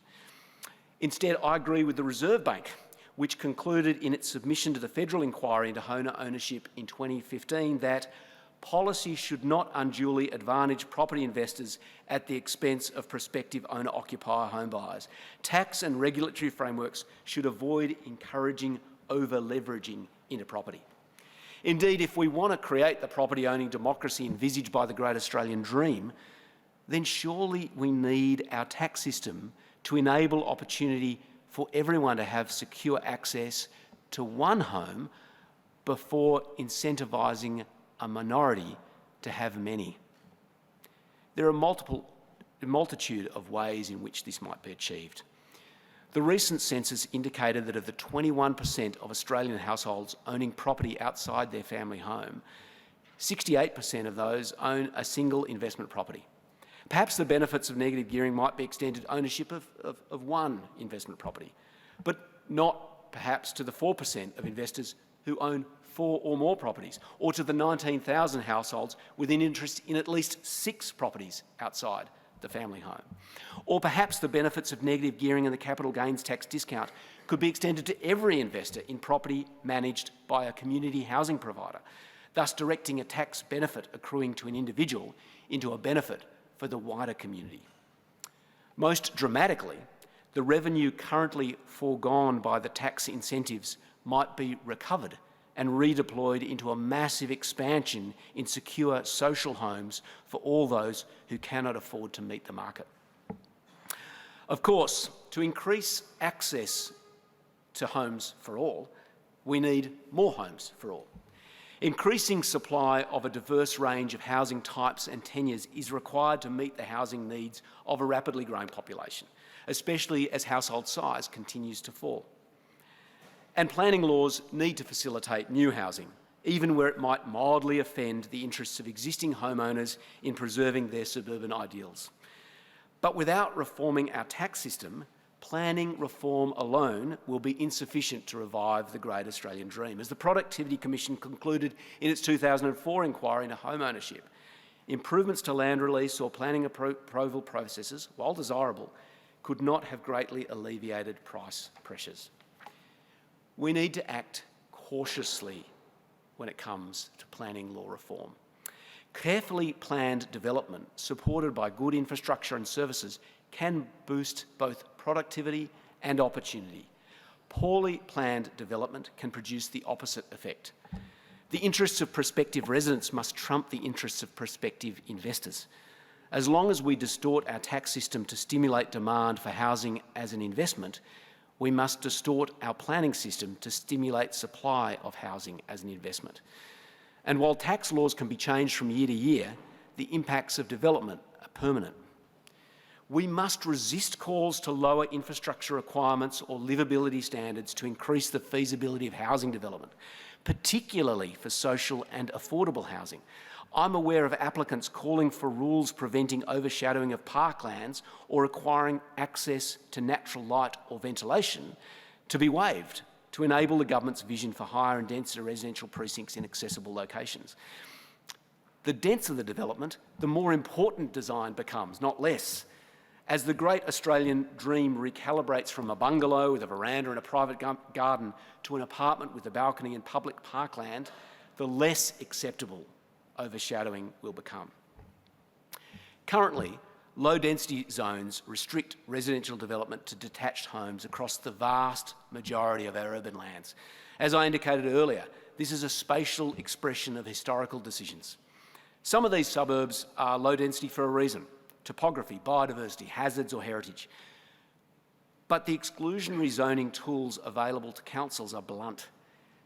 Instead, I agree with the Reserve Bank, which concluded in its submission to the federal inquiry into home ownership in 2015 that policy should not unduly advantage property investors at the expense of prospective owner-occupier home buyers. Tax and regulatory frameworks should avoid encouraging over-leveraging into property. Indeed, if we want to create the property-owning democracy envisaged by the Great Australian Dream, then surely we need our tax system to enable opportunity for everyone to have secure access to one home before incentivising a minority to have many. There are a multitude of ways in which this might be achieved. The recent census indicated that of the 21% of Australian households owning property outside their family home, 68% of those own a single investment property. Perhaps the benefits of negative gearing might be extended to ownership of one investment property, but not perhaps to the 4% of investors who own 4 or more properties, or to the 19,000 households with an interest in at least 6 properties outside the family home. Or perhaps the benefits of negative gearing and the capital gains tax discount could be extended to every investor in property managed by a community housing provider, thus directing a tax benefit accruing to an individual into a benefit for the wider community. Most dramatically, the revenue currently foregone by the tax incentives might be recovered and redeployed into a massive expansion in secure social homes for all those who cannot afford to meet the market. Of course, to increase access to homes for all, we need more homes for all. Increasing supply of a diverse range of housing types and tenures is required to meet the housing needs of a rapidly growing population, especially as household size continues to fall. And planning laws need to facilitate new housing, even where it might mildly offend the interests of existing homeowners in preserving their suburban ideals. But without reforming our tax system, planning reform alone will be insufficient to revive the Great Australian Dream. As the Productivity Commission concluded in its 2004 inquiry into home ownership, improvements to land release or planning approval processes, while desirable, could not have greatly alleviated price pressures. We need to act cautiously when it comes to planning law reform. Carefully planned development, supported by good infrastructure and services, can boost both productivity and opportunity. Poorly planned development can produce the opposite effect. The interests of prospective residents must trump the interests of prospective investors. As long as we distort our tax system to stimulate demand for housing as an investment, we must distort our planning system to stimulate supply of housing as an investment. And while tax laws can be changed from year to year, the impacts of development are permanent. We must resist calls to lower infrastructure requirements or livability standards to increase the feasibility of housing development, particularly for social and affordable housing. I'm aware of applicants calling for rules preventing overshadowing of parklands or requiring access to natural light or ventilation to be waived to enable the government's vision for higher and denser residential precincts in accessible locations. The denser the development, the more important design becomes, not less. As the great Australian dream recalibrates from a bungalow with a veranda and a private garden to an apartment with a balcony and public parkland, the less acceptable overshadowing will become. Currently, low-density zones restrict residential development to detached homes across the vast majority of our urban lands. As I indicated earlier, this is a spatial expression of historical decisions. Some of these suburbs are low-density for a reason: topography, biodiversity, hazards or heritage. But the exclusionary zoning tools available to councils are blunt.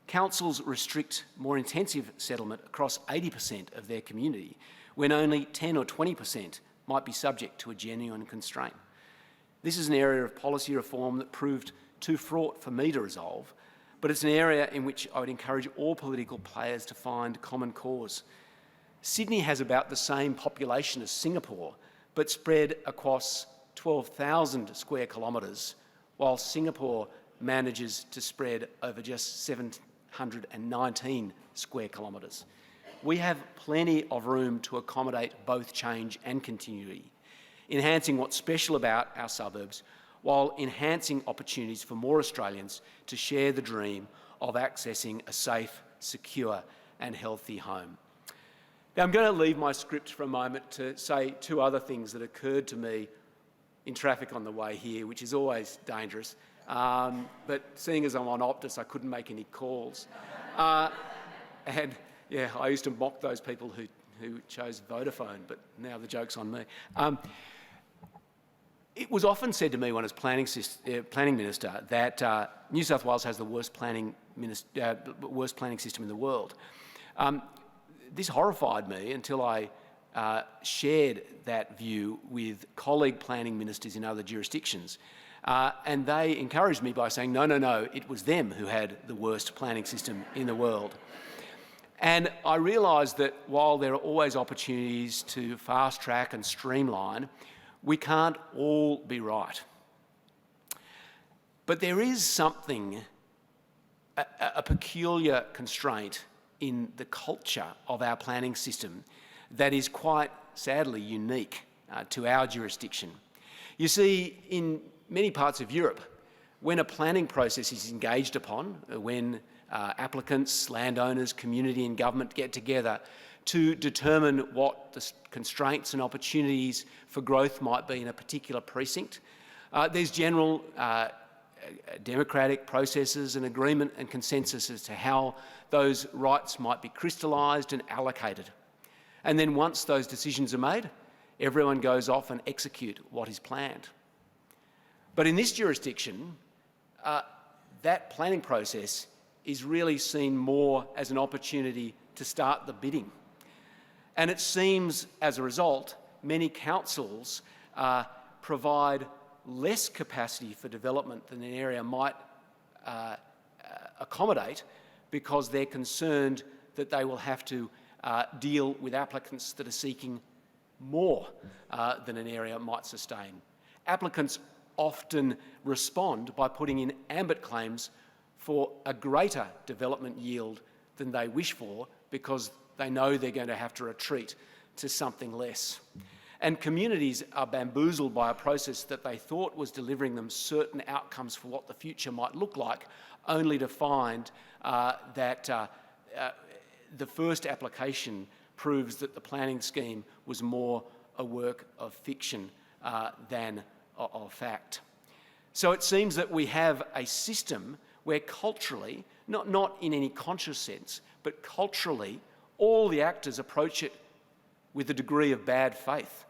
Councils restrict more intensive settlement across 80% of their community, when only 10 or 20% might be subject to a genuine constraint. This is an area of policy reform that proved too fraught for me to resolve, but it's an area in which I would encourage all political players to find common cause. Sydney has about the same population as Singapore, but spread across 12,000 square kilometres, while Singapore manages to spread over just 719 square kilometres. We have plenty of room to accommodate both change and continuity, enhancing what's special about our suburbs while enhancing opportunities for more Australians to share the dream of accessing a safe, secure and healthy home. Now, I'm going to leave my script for a moment to say two other things that occurred to me in traffic on the way here, which is always dangerous. But seeing as I'm on Optus, I couldn't make any calls. And yeah, I used to mock those people who chose Vodafone, but now the joke's on me. It was often said to me when I was planning minister that New South Wales has the worst planning system in the world. This horrified me until I shared that view with colleague planning ministers in other jurisdictions. And they encouraged me by saying, no, it was them who had the worst planning system in the world. And I realised that while there are always opportunities to fast track and streamline, we can't all be right. But there is something, a peculiar constraint in the culture of our planning system that is quite sadly unique to our jurisdiction. You see, in many parts of Europe, when a planning process is engaged upon, when applicants, landowners, community and government get together to determine what the constraints and opportunities for growth might be in a particular precinct, there's general democratic processes and agreement and consensus as to how those rights might be crystallised and allocated. And then once those decisions are made, everyone goes off and execute what is planned. But in this jurisdiction, that planning process is really seen more as an opportunity to start the bidding. And it seems, as a result, many councils provide less capacity for development than an area might accommodate because they're concerned that they will have to deal with applicants that are seeking more than an area might sustain. Applicants often respond by putting in ambit claims for a greater development yield than they wish for because they know they're going to have to retreat to something less. And communities are bamboozled by a process that they thought was delivering them certain outcomes for what the future might look like, only to find that the first application proves that the planning scheme was more a work of fiction than of fact. So it seems that we have a system where culturally, not in any conscious sense, but culturally, all the actors approach it with a degree of bad faith.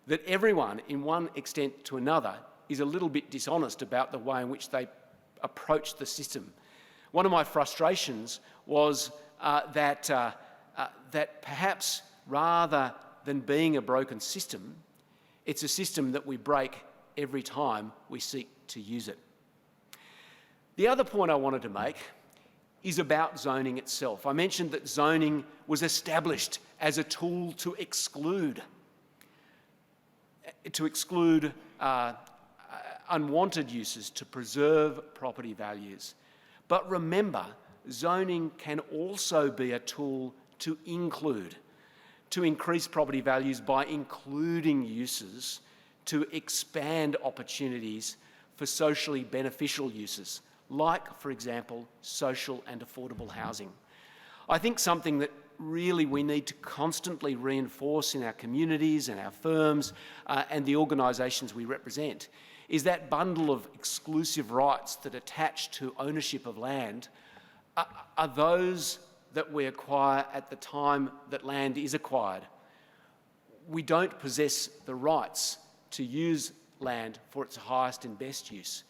that everyone, in one extent to another, is a little bit dishonest about the way in which they approach the system. One of my frustrations was that perhaps rather than being a broken system, it's a system that we break every time we seek to use it. The other point I wanted to make is about zoning itself. I mentioned that zoning was established as a tool to exclude unwanted uses, to preserve property values. But remember, zoning can also be a tool to include, to increase property values by including uses, to expand opportunities for socially beneficial uses, like, for example, social and affordable housing. I think something that really we need to constantly reinforce in our communities and our firms and the organisations we represent is that bundle of exclusive rights that attach to ownership of land are those that we acquire at the time that land is acquired. We don't possess the rights to use land for its highest and best use.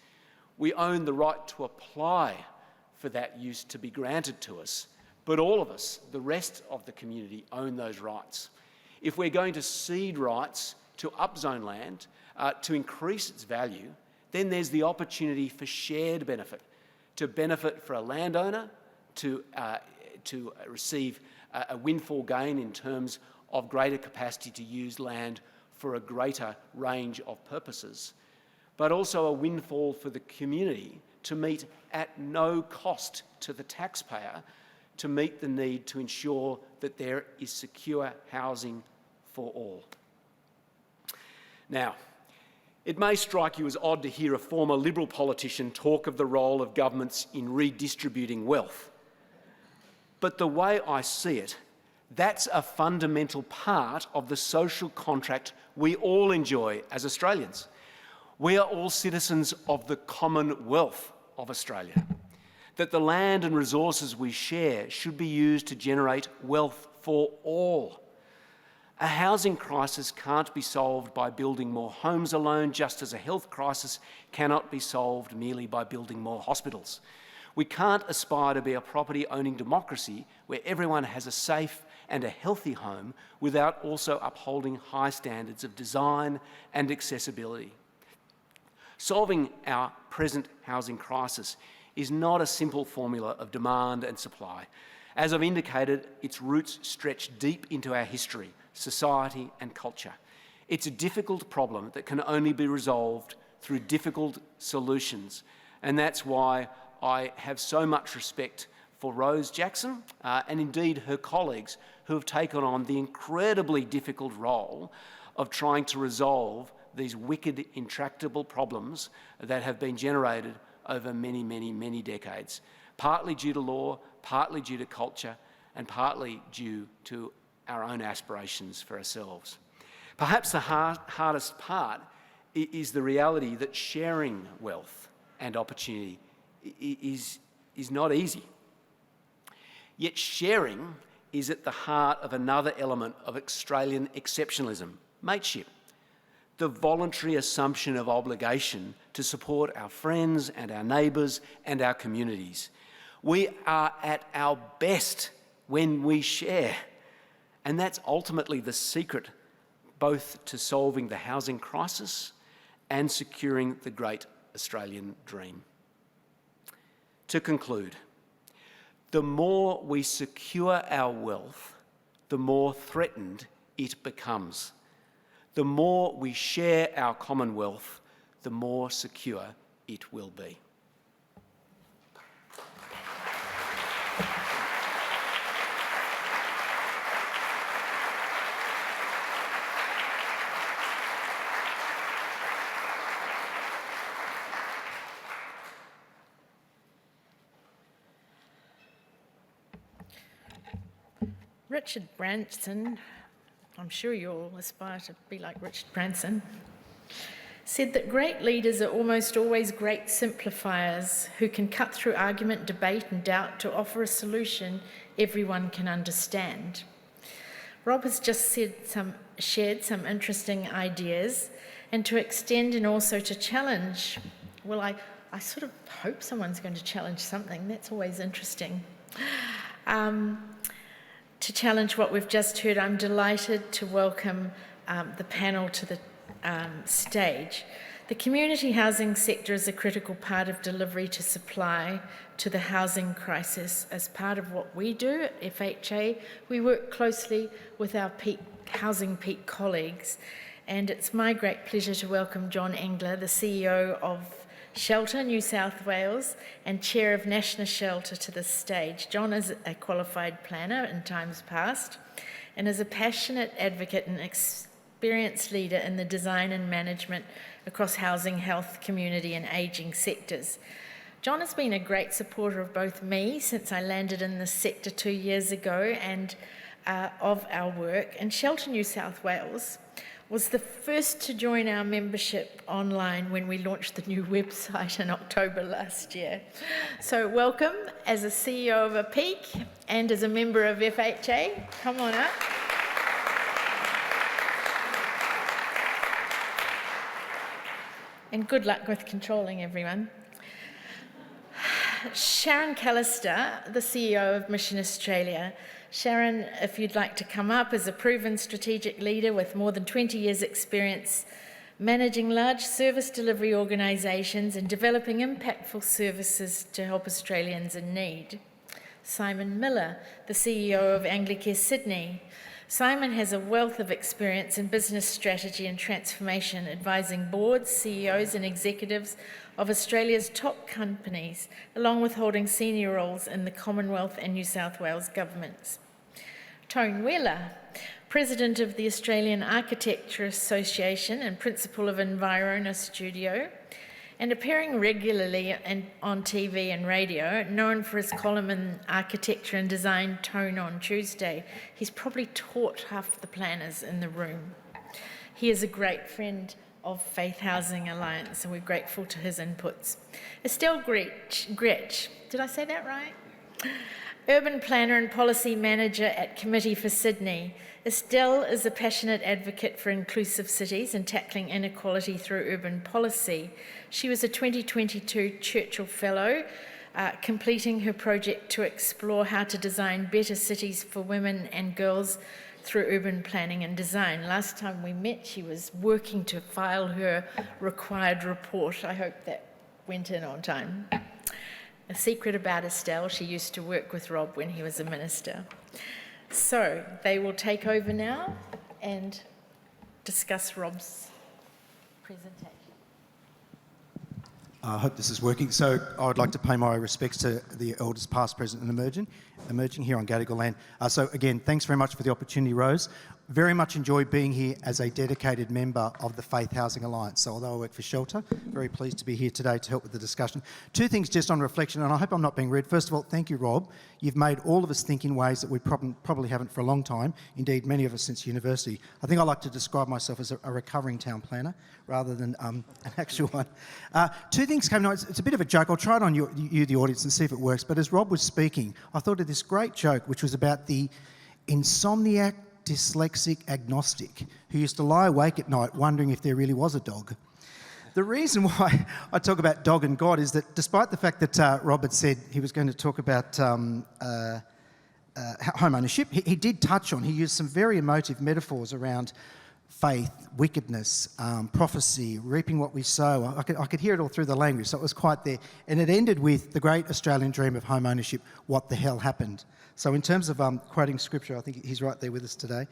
We own the right to apply for that use to be granted to us, but all of us, the rest of the community, own those rights. If we're going to cede rights to upzone land, to increase its value, then there's the opportunity for shared benefit, to benefit for a landowner, to receive a windfall gain in terms of greater capacity to use land for a greater range of purposes, but also a windfall for the community to meet at no cost to the taxpayer to meet the need to ensure that there is secure housing for all. Now, it may strike you as odd to hear a former Liberal politician talk of the role of governments in redistributing wealth. But the way I see it, that's a fundamental part of the social contract we all enjoy as Australians. We are all citizens of the Commonwealth of Australia. That the land and resources we share should be used to generate wealth for all. A housing crisis can't be solved by building more homes alone, just as a health crisis cannot be solved merely by building more hospitals. We can't aspire to be a property-owning democracy where everyone has a safe and a healthy home without also upholding high standards of design and accessibility. Solving our present housing crisis is not a simple formula of demand and supply. As I've indicated, its roots stretch deep into our history, society and culture. It's a difficult problem that can only be resolved through difficult solutions, and that's why I have so much respect for Rose Jackson and indeed her colleagues who have taken on the incredibly difficult role of trying to resolve these wicked, intractable problems that have been generated over many, many, many decades, partly due to law, partly due to culture, and partly due to our own aspirations for ourselves. Perhaps the hardest part is the reality that sharing wealth and opportunity is not easy. Yet sharing is at the heart of another element of Australian exceptionalism, mateship, the voluntary assumption of obligation to support our friends and our neighbours and our communities. We are at our best when we share, and that's ultimately the secret both to solving the housing crisis and securing the great Australian dream. To conclude, the more we secure our wealth, the more threatened it becomes. The more we share our commonwealth, the more secure it will be. Richard Branson, I'm sure you all aspire to be like Richard Branson, said that great leaders are almost always great simplifiers who can cut through argument, debate and doubt to offer a solution everyone can understand. Rob has just shared some interesting ideas, and to extend and also to challenge. Well, I sort of hope someone's going to challenge something. That's always interesting. To challenge what we've just heard, I'm delighted to welcome the panel to the stage. The community housing sector is a critical part of delivery to supply to the housing crisis. As part of what we do at FHA, we work closely with our housing peak colleagues, and it's my great pleasure to welcome John Engler, the CEO of Shelter, New South Wales, and Chair of National Shelter, to the stage. John is a qualified planner in times past and is a passionate advocate and experienced leader in the design and management across housing, health, community and ageing sectors. John has been a great supporter of both me since I landed in this sector 2 years ago and of our work, and Shelter New South Wales was the first to join our membership online when we launched the new website in October last year. So welcome as a CEO of a peak and as a member of FHA. Come on up. And good luck with controlling everyone. Sharon Callister, the CEO of Mission Australia. Sharon, if you'd like to come up, is a proven strategic leader with more than 20 years' experience managing large service delivery organisations and developing impactful services to help Australians in need. Simon Miller, the CEO of Anglicare Sydney. Simon has a wealth of experience in business strategy and transformation, advising boards, CEOs and executives of Australia's top companies, along with holding senior roles in the Commonwealth and New South Wales governments. Tone Wheeler, President of the Australian Architecture Association and Principal of Environa Studio, and appearing regularly on TV and radio, known for his column in Architecture and Design Tone on Tuesday. He's probably taught half the planners in the room. He is a great friend of Faith Housing Alliance, and we're grateful to his inputs. Estelle Gretsch, did I say that right? Urban Planner and Policy Manager at Committee for Sydney. Estelle is a passionate advocate for inclusive cities and tackling inequality through urban policy. She was a 2022 Churchill Fellow, completing her project to explore how to design better cities for women and girls through urban planning and design. Last time we met, she was working to file her required report. I hope that went in on time. A secret about Estelle, she used to work with Rob when he was a minister. So they will take over now and discuss Rob's presentation. I hope this is working. So I would like to pay my respects to the elders past, present and emerging here on Gadigal land. So again, thanks very much for the opportunity, Rose. Very much enjoy being here as a dedicated member of the Faith Housing Alliance. So although I work for Shelter, very pleased to be here today to help with the discussion. Two things just on reflection, and I hope I'm not being rude. First of all, thank you, Rob. You've made all of us think in ways that we probably haven't for a long time. Indeed, many of us since university. I think I like to describe myself as a recovering town planner rather than an actual one. Two things came to mind. It's a bit of a joke. I'll try it on you, the audience, and see if it works. But as Rob was speaking, I thought of this great joke, which was about the insomniac dyslexic agnostic who used to lie awake at night wondering if there really was a dog. The reason why I talk about dog and God is that despite the fact that Rob had said he was going to talk about home ownership, he did touch on, he used some very emotive metaphors around faith, wickedness, prophecy, reaping what we sow. I could hear it all through the language, so it was quite there. And it ended with the great Australian dream of home ownership, what the hell happened? So in terms of quoting scripture, I think he's right there with us today.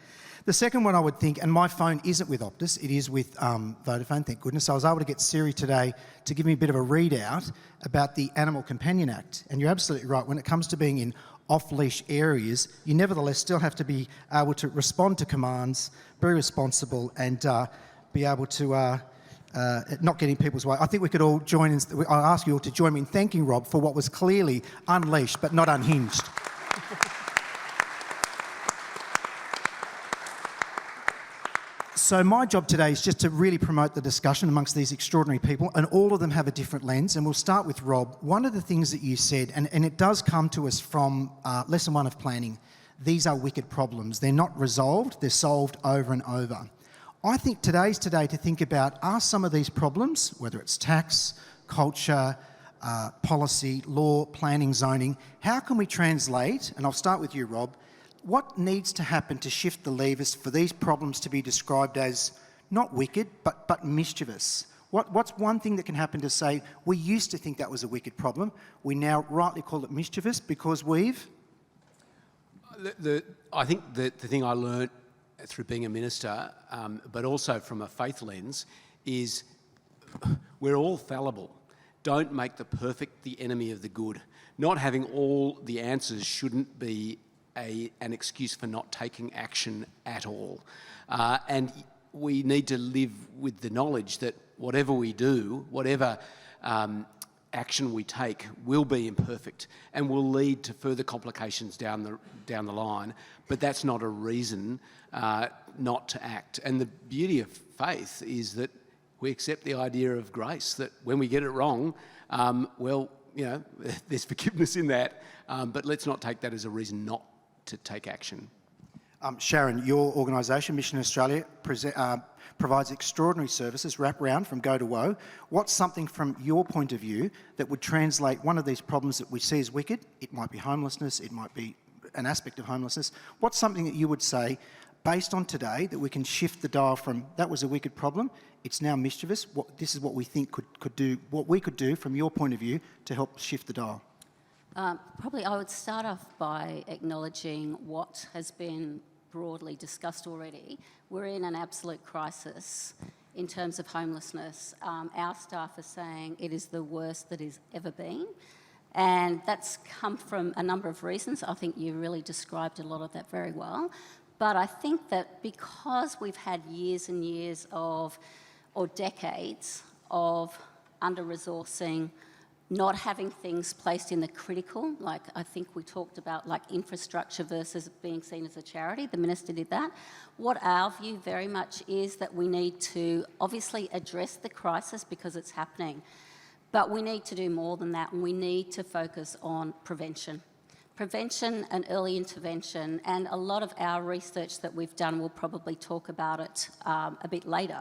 The second one I would think, and my phone isn't with Optus, it is with Vodafone, thank goodness. So I was able to get Siri today to give me a bit of a readout about the Animal Companion Act. And you're absolutely right, when it comes to being in off-leash areas, you nevertheless still have to be able to respond to commands, be responsible, and be able to not get in people's way. I think we could all join in, I'll ask you all to join me in thanking Rob for what was clearly unleashed but not unhinged. So my job today is just to really promote the discussion amongst these extraordinary people, and all of them have a different lens, and we'll start with Rob. One of the things that you said, and it does come to us from lesson 1 of planning, these are wicked problems. They're not resolved, they're solved over and over. I think today's today to think about, are some of these problems, whether it's tax, culture, policy, law, planning, zoning, how can we translate, and I'll start with you, Rob, what needs to happen to shift the levers for these problems to be described as not wicked, but mischievous? What's one thing that can happen to say, we used to think that was a wicked problem, we now rightly call it mischievous because we've... I think the thing I learnt through being a minister, but also from a faith lens, is we're all fallible. Don't make the perfect the enemy of the good. Not having all the answers shouldn't be an excuse for not taking action at all. And we need to live with the knowledge that whatever we do, whatever action we take will be imperfect and will lead to further complications down the line. But that's not a reason not to act. And the beauty of faith is that we accept the idea of grace, that when we get it wrong, there's forgiveness in that, but let's not take that as a reason not to take action. Sharon, your organisation, Mission Australia, provides extraordinary services, wraparound from go to woe. What's something from your point of view that would translate one of these problems that we see as wicked? It might be homelessness, it might be an aspect of homelessness. What's something that you would say, based on today, that we can shift the dial from that was a wicked problem, it's now mischievous, this is what we think could do, what we could do from your point of view to help shift the dial? Probably I would start off by acknowledging what has been broadly discussed already. We're in an absolute crisis in terms of homelessness. Our staff are saying it is the worst that it's ever been. And that's come from a number of reasons. I think you really described a lot of that very well. But I think that because we've had years and years or decades of under-resourcing, not having things placed in the critical, like I think we talked about like infrastructure versus being seen as a charity, the Minister did that. What our view very much is that we need to obviously address the crisis because it's happening, but we need to do more than that, and we need to focus on prevention. Prevention and early intervention, and a lot of our research that we've done, we'll probably talk about it a bit later,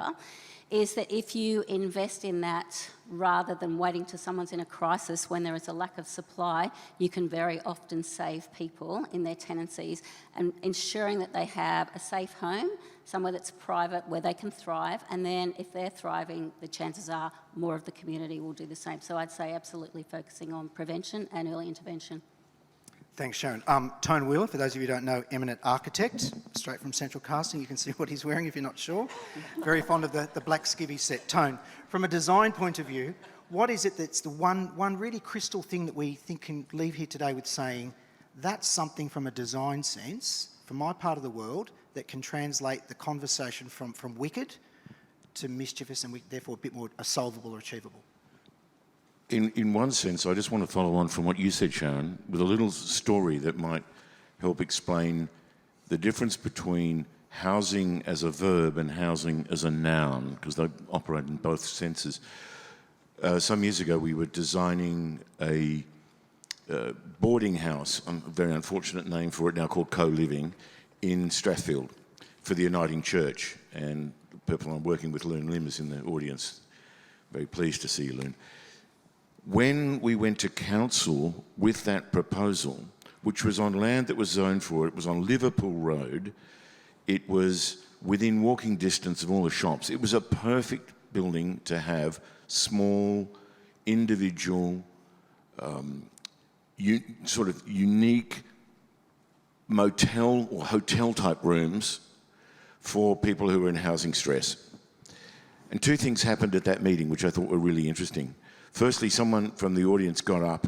is that if you invest in that rather than waiting till someone's in a crisis when there is a lack of supply, you can very often save people in their tenancies and ensuring that they have a safe home, somewhere that's private where they can thrive, and then if they're thriving, the chances are more of the community will do the same. So I'd say absolutely focusing on prevention and early intervention. Thanks, Sharon. Tone Wheeler, for those of you who don't know, eminent architect, straight from Central Casting. You can see what he's wearing if you're not sure. Very fond of the black skivvy set. Tone, from a design point of view, what is it that's the one really crystal thing that we think can leave here today with saying, that's something from a design sense, from my part of the world, that can translate the conversation from wicked to mischievous and therefore a bit more solvable or achievable? In one sense, I just want to follow on from what you said, Sharon, with a little story that might help explain the difference between housing as a verb and housing as a noun, because they operate in both senses. Some years ago, we were designing a boarding house, a very unfortunate name for it now, called Co-Living, in Strathfield for the Uniting Church. And the people I'm working with, Loon Lim, is in the audience. Very pleased to see you, Loon. When we went to council with that proposal, which was on land that was zoned for it was on Liverpool Road, it was within walking distance of all the shops. It was a perfect building to have small, individual, sort of unique motel or hotel type rooms for people who were in housing stress. And two things happened at that meeting which I thought were really interesting. Firstly, someone from the audience got up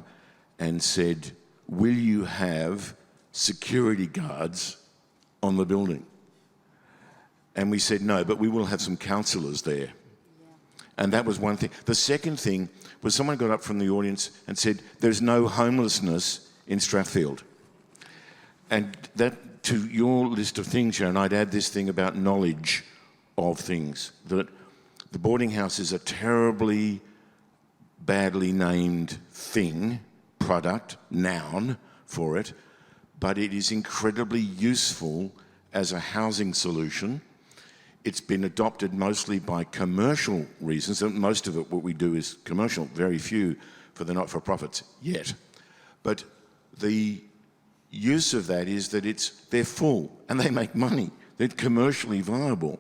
and said, "Will you have security guards on the building?" And we said, "No, but we will have some councillors there." Yeah. And that was one thing. The second thing was someone got up from the audience and said, "There's no homelessness in Strathfield." And that, to your list of things, Sharon, I'd add this thing about knowledge of things, that the boarding house is a terribly badly named thing, product, noun for it, but it is incredibly useful as a housing solution. It's been adopted mostly by commercial reasons, and most of it, what we do is commercial, very few for the not-for-profits yet. But the use of that is that they're full and they make money. They're commercially viable.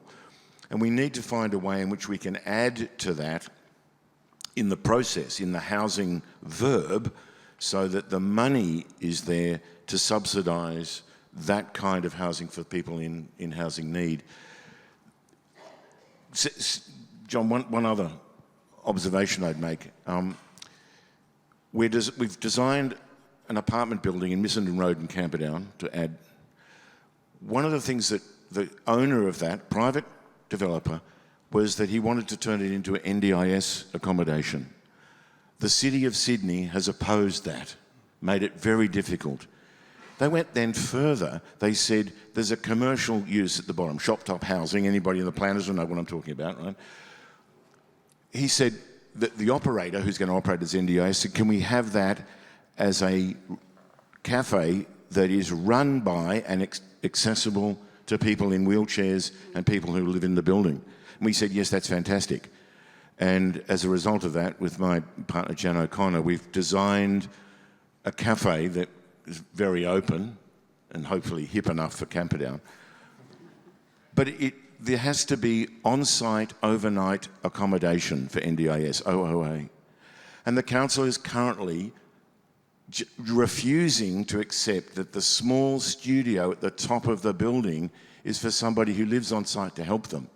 And we need to find a way in which we can add to that in the process, in the housing verb, so that the money is there to subsidise that kind of housing for people in housing need. John, one other observation I'd make. We've designed an apartment building in Missenden Road in Camperdown to add. One of the things that the owner of that, private developer, was that he wanted to turn it into an NDIS accommodation. The City of Sydney has opposed that, made it very difficult. They went then further. They said there's a commercial use at the bottom, shop-top housing. Anybody in the planners will know what I'm talking about, right? He said that the operator who's going to operate as NDIS said, can we have that as a cafe that is run by and accessible to people in wheelchairs and people who live in the building? And we said, yes, that's fantastic. And as a result of that, with my partner Jan O'Connor, we've designed a cafe that is very open and hopefully hip enough for Camperdown. But there has to be on-site overnight accommodation for NDIS, OOA. And the council is currently refusing to accept that the small studio at the top of the building is for somebody who lives on site to help them.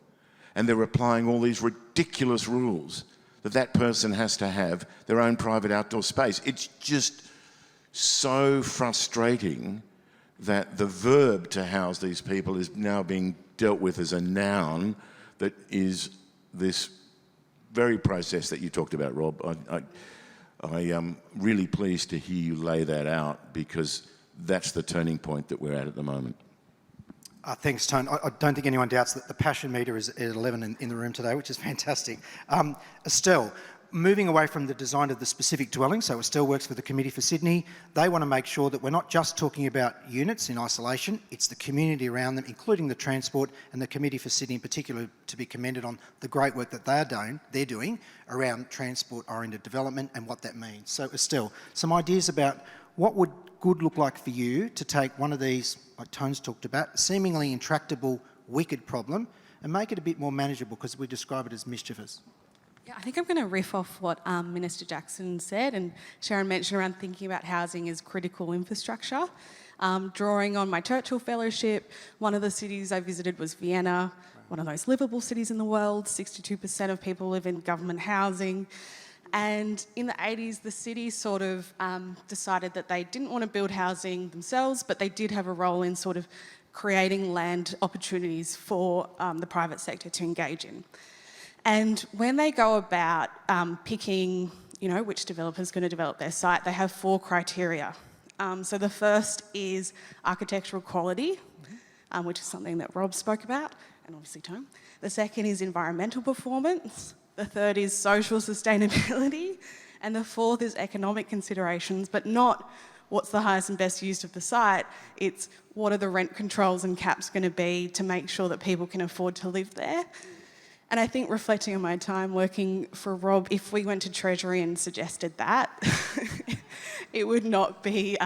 And they're applying all these ridiculous rules that person has to have their own private outdoor space. It's just so frustrating that the verb to house these people is now being dealt with as a noun that is this very process that you talked about, Rob. I am really pleased to hear you lay that out, because that's the turning point that we're at the moment. Thanks, Tone. I don't think anyone doubts that the passion meter is at 11 in the room today, which is fantastic. Estelle, moving away from the design of the specific dwelling, so Estelle works for the Committee for Sydney. They want to make sure that we're not just talking about units in isolation, it's the community around them, including the transport, and the Committee for Sydney in particular to be commended on the great work that they're doing around transport-oriented development and what that means. So Estelle, some ideas about what would good look like for you to take one of these, like Tone's talked about, seemingly intractable, wicked problem and make it a bit more manageable, because we describe it as mischievous. Yeah, I think I'm going to riff off what Minister Jackson said and Sharon mentioned around thinking about housing as critical infrastructure. Drawing on my Churchill Fellowship, one of the cities I visited was Vienna, one of the most livable cities in the world. 62% of people live in government housing. And in the 80s, the city sort of decided that they didn't want to build housing themselves, but they did have a role in sort of creating land opportunities for the private sector to engage in. And when they go about picking, which developer's going to develop their site, they have 4 criteria. So the first is architectural quality, which is something that Rob spoke about, and obviously Tone. The second is environmental performance. The third is social sustainability. And the fourth is economic considerations, but not what's the highest and best use of the site. It's what are the rent controls and caps going to be to make sure that people can afford to live there. And I think, reflecting on my time working for Rob, if we went to Treasury and suggested that, it would not be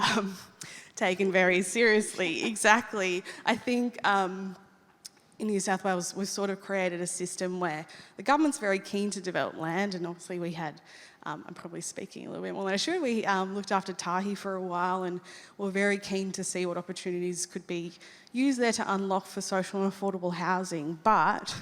taken very seriously. Exactly. I think in New South Wales, we've sort of created a system where the government's very keen to develop land, and obviously we had, I'm probably speaking a little bit more than I should, we looked after Tahi for a while and were very keen to see what opportunities could be used there to unlock for social and affordable housing. But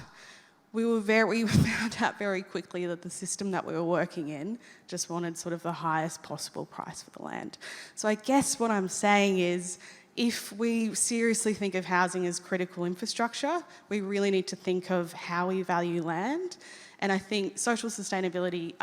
we found out very quickly that the system that we were working in just wanted sort of the highest possible price for the land. So I guess what I'm saying is, if we seriously think of housing as critical infrastructure, we really need to think of how we value land. And I think social sustainability,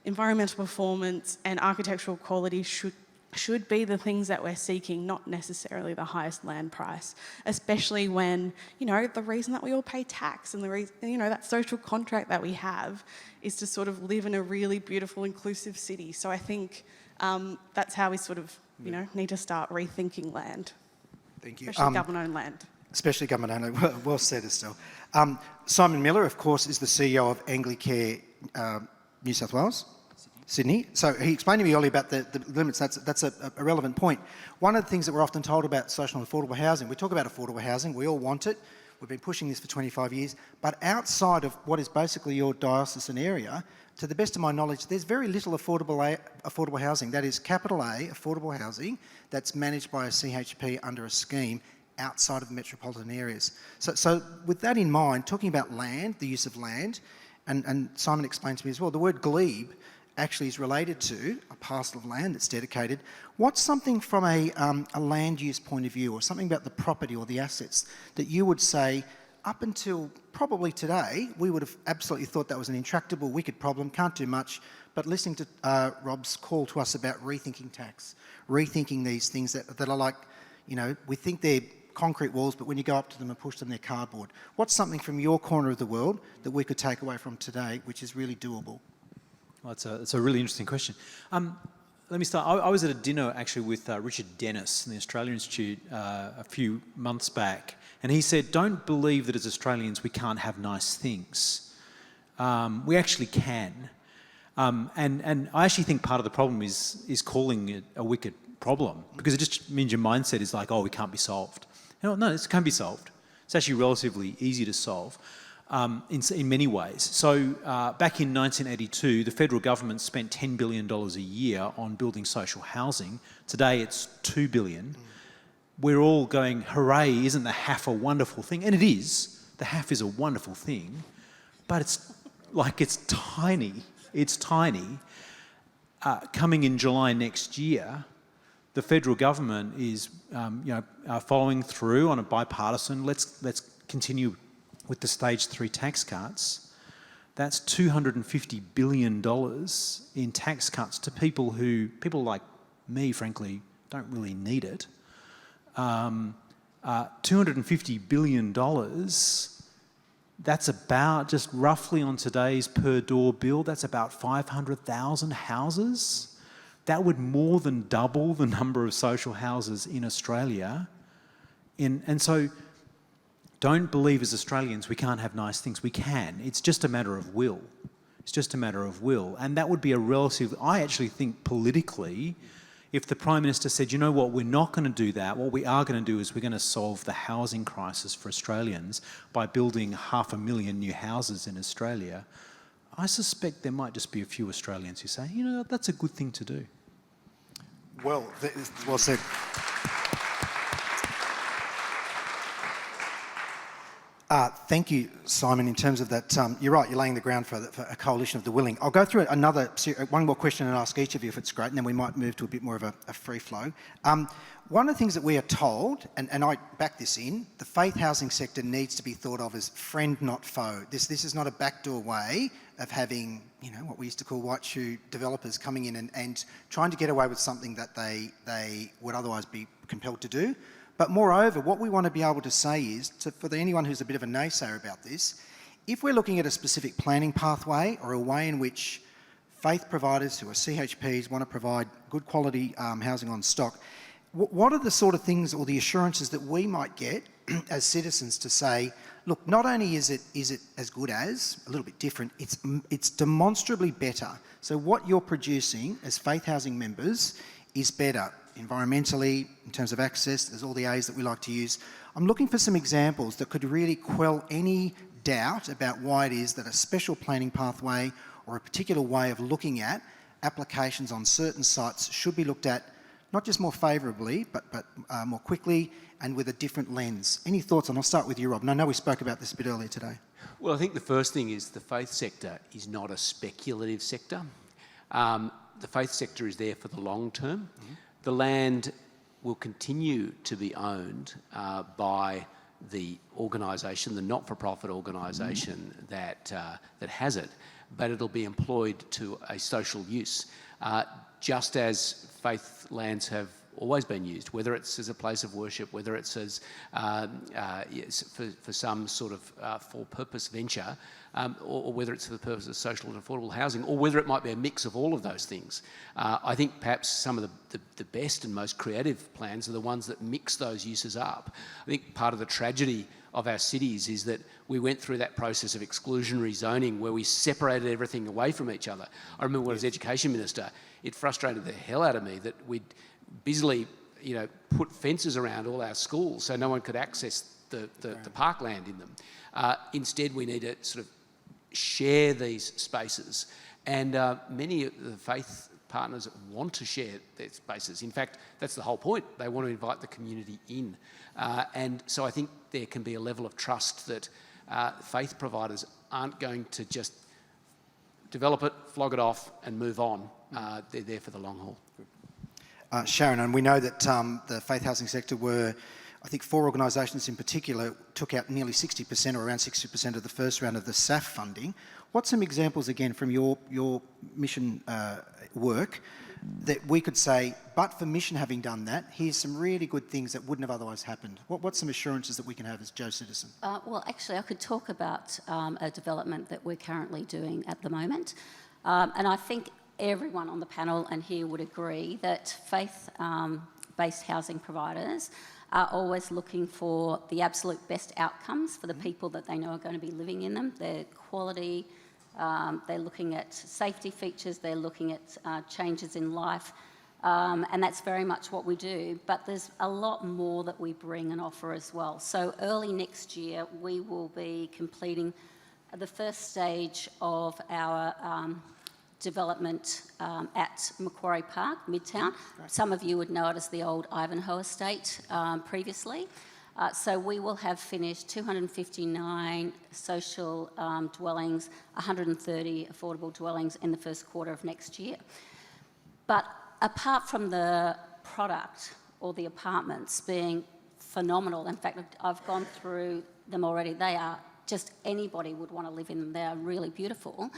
environmental performance and architectural quality should be the things that we're seeking, not necessarily the highest land price, especially when, the reason that we all pay tax and the reason, that social contract that we have is to sort of live in a really beautiful, inclusive city. So I think That's how we sort of, need to start rethinking land, Thank you. especially government-owned land. Especially government-owned. Well said, Estelle. Simon Miller, of course, is the CEO of Anglicare New South Wales, Sydney. So he explained to me earlier about the limits. That's a relevant point. One of the things that we're often told about social and affordable housing, we talk about affordable housing, we all want it. We've been pushing this for 25 years. But outside of what is basically your diocesan area, to the best of my knowledge, there's very little affordable housing. That is capital A, affordable housing, that's managed by a CHP under a scheme outside of the metropolitan areas. So with that in mind, talking about land, the use of land, and Simon explained to me as well, the word glebe actually is related to a parcel of land that's dedicated. What's something from a land use point of view, or something about the property or the assets that you would say, up until probably today, we would have absolutely thought that was an intractable, wicked problem, can't do much, but listening to Rob's call to us about rethinking tax, rethinking these things that are like, we think they're concrete walls, but when you go up to them and push them, they're cardboard. What's something from your corner of the world that we could take away from today, which is really doable? Well, it's a really interesting question. Let me start. I was at a dinner actually with Richard Dennis in the Australia Institute a few months back, and he said, don't believe that as Australians we can't have nice things. We actually can. And I actually think part of the problem is calling it a wicked problem, because it just means your mindset is like, oh, it can't be solved. No, it can be solved. It's actually relatively easy to solve. In many ways. So back in 1982, the federal government spent $10 billion a year on building social housing. Today it's $2 billion. We're all going, hooray, isn't the HAF a wonderful thing? And it is. The HAF is a wonderful thing, but it's tiny. It's tiny. Coming in July next year, the federal government is following through on a bipartisan, let's continue with the stage 3 tax cuts. That's $250 billion in tax cuts to people like me, frankly, don't really need it. $250 billion, that's about, just roughly on today's per door bill, that's about 500,000 houses. That would more than double the number of social houses in Australia. And so don't believe as Australians we can't have nice things. We can. It's just a matter of will. It's just a matter of will. And that would be I actually think politically, if the Prime Minister said, you know what, we're not going to do that, what we are going to do is we're going to solve the housing crisis for Australians by building 500,000 new houses in Australia, I suspect there might just be a few Australians who say, that's a good thing to do. Well said. Thank you, Simon, in terms of that. You're right, you're laying the ground for a coalition of the willing. I'll go through one more question and ask each of you if it's great, and then we might move to a bit more of a free flow. One of the things that we are told, and I back this in, the faith housing sector needs to be thought of as friend, not foe. This is not a backdoor way of having, what we used to call white shoe developers coming in and trying to get away with something that they would otherwise be compelled to do. But moreover, what we want to be able to say is, for anyone who's a bit of a naysayer about this, if we're looking at a specific planning pathway or a way in which faith providers who are CHPs want to provide good quality housing on stock, what are the sort of things or the assurances that we might get as citizens to say, look, not only is it as good as, a little bit different, it's demonstrably better. So what you're producing as faith housing members is better. Environmentally, in terms of access, there's all the A's that we like to use. I'm looking for some examples that could really quell any doubt about why it is that a special planning pathway or a particular way of looking at applications on certain sites should be looked at not just more favourably, but more quickly and with a different lens. Any thoughts? And I'll start with you, Rob. And I know we spoke about this a bit earlier today. Well, I think the first thing is the faith sector is not a speculative sector. The faith sector is there for the long term. Mm-hmm. The land will continue to be owned by the organisation, the not-for-profit organisation that has it, but it'll be employed to a social use. Just as faith lands have always been used, whether it's as a place of worship, whether it's as for some sort of for-purpose venture, or whether it's for the purpose of social and affordable housing, or whether it might be a mix of all of those things. I think perhaps some of the best and most creative plans are the ones that mix those uses up. I think part of the tragedy of our cities is that we went through that process of exclusionary zoning where we separated everything away from each other. I remember when I was Education Minister, it frustrated the hell out of me that we'd busily, put fences around all our schools so no one could access the parkland in them. Instead, we need to sort of share these spaces, and many of the faith partners want to share their spaces. In fact, that's the whole point. They want to invite the community in. And so I think there can be a level of trust that faith providers aren't going to just develop it, flog it off and move on. They're there for the long haul. Sharon, and we know that the faith housing sector were, I think 4 organisations in particular took out nearly 60% or around 60% of the first round of the SAF funding. What's some examples, again, from your mission work that we could say, but for Mission having done that, here's some really good things that wouldn't have otherwise happened? What's some assurances that we can have as Joe citizen? Well, actually, I could talk about a development that we're currently doing at the moment. And I think everyone on the panel and here would agree that faith-based housing providers are always looking for the absolute best outcomes for the people that they know are going to be living in them, their quality. They're looking at safety features, they're looking at changes in life, and that's very much what we do. But there's a lot more that we bring and offer as well. So early next year, we will be completing the first stage of our development at Macquarie Park, Midtown. Some of you would know it as the old Ivanhoe estate previously. So we will have finished 259 social dwellings, 130 affordable dwellings in the first quarter of next year. But apart from the product or the apartments being phenomenal, in fact, I've gone through them already, they are just anybody would want to live in them. They are really beautiful.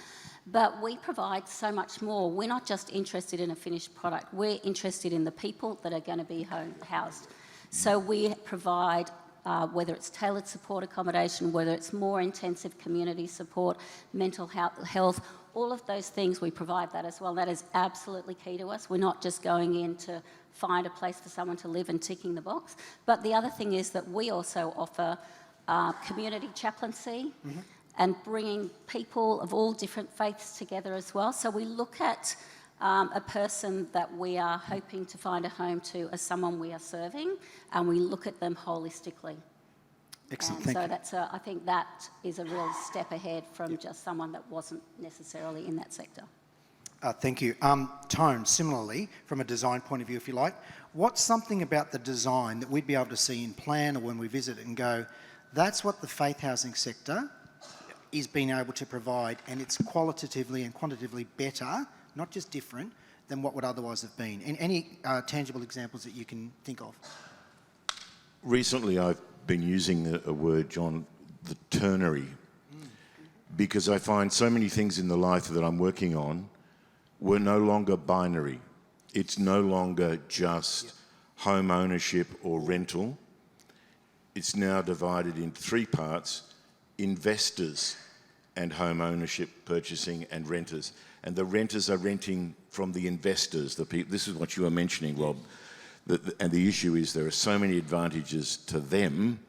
But we provide so much more. We're not just interested in a finished product. We're interested in the people that are going to be housed. So we provide, whether it's tailored support accommodation, whether it's more intensive community support, mental health, all of those things, we provide that as well. That is absolutely key to us. We're not just going in to find a place for someone to live and ticking the box. But the other thing is that we also offer community chaplaincy and bringing people of all different faiths together as well. So we look at a person that we are hoping to find a home to as someone we are serving, and we look at them holistically. Excellent, and thank you. That's I think that is a real step ahead from just someone that wasn't necessarily in that sector. Thank you. Tone, similarly, from a design point of view, if you like, what's something about the design that we'd be able to see in plan or when we visit it and go, that's what the faith housing sector is being able to provide, and it's qualitatively and quantitatively better, not just different, than what would otherwise have been? And any tangible examples that you can think of? Recently, I've been using a word, John, the ternary, because I find so many things in the life that I'm working on were no longer binary. It's no longer just home ownership or rental. It's now divided into 3 parts: investors and home ownership, purchasing, and renters. And the renters are renting from the investors, the people. This is what you were mentioning, Rob. And the issue is there are so many advantages to them,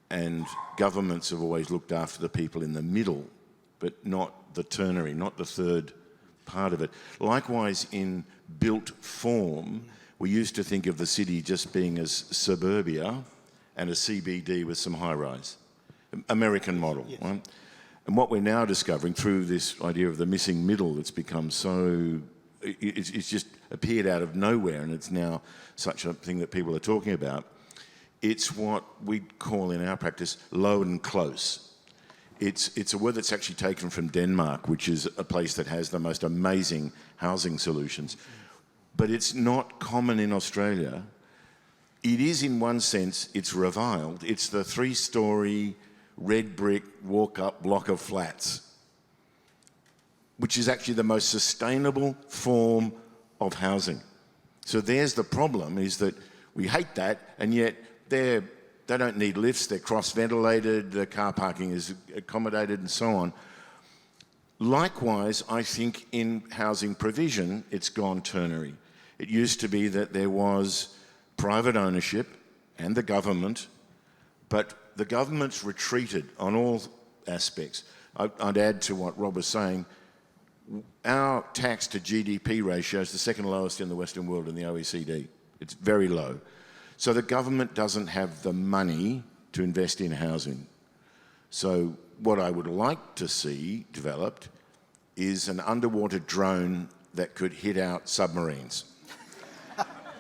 and governments have always looked after the people in the middle, but not the ternary, not the third part of it. Likewise, in built form, we used to think of the city just being as suburbia and a CBD with some high-rise. American model, yes. Right? And what we're now discovering through this idea of the missing middle that's become so... It's just appeared out of nowhere, and it's now such a thing that people are talking about. It's what we call in our practice low and close. It's a word that's actually taken from Denmark, which is a place that has the most amazing housing solutions. But it's not common in Australia. It is, in one sense, it's reviled. It's the 3-storey red brick walk-up block of flats, which is actually the most sustainable form of housing. So there's the problem, is that we hate that, and yet they don't need lifts, they're cross-ventilated, the car parking is accommodated and so on. Likewise, I think in housing provision, it's gone ternary. It used to be that there was private ownership and the government, but the government's retreated on all aspects. I'd add to what Rob was saying, our tax to GDP ratio is the second lowest in the Western world in the OECD. It's very low. So the government doesn't have the money to invest in housing. So what I would like to see developed is an underwater drone that could hit out submarines.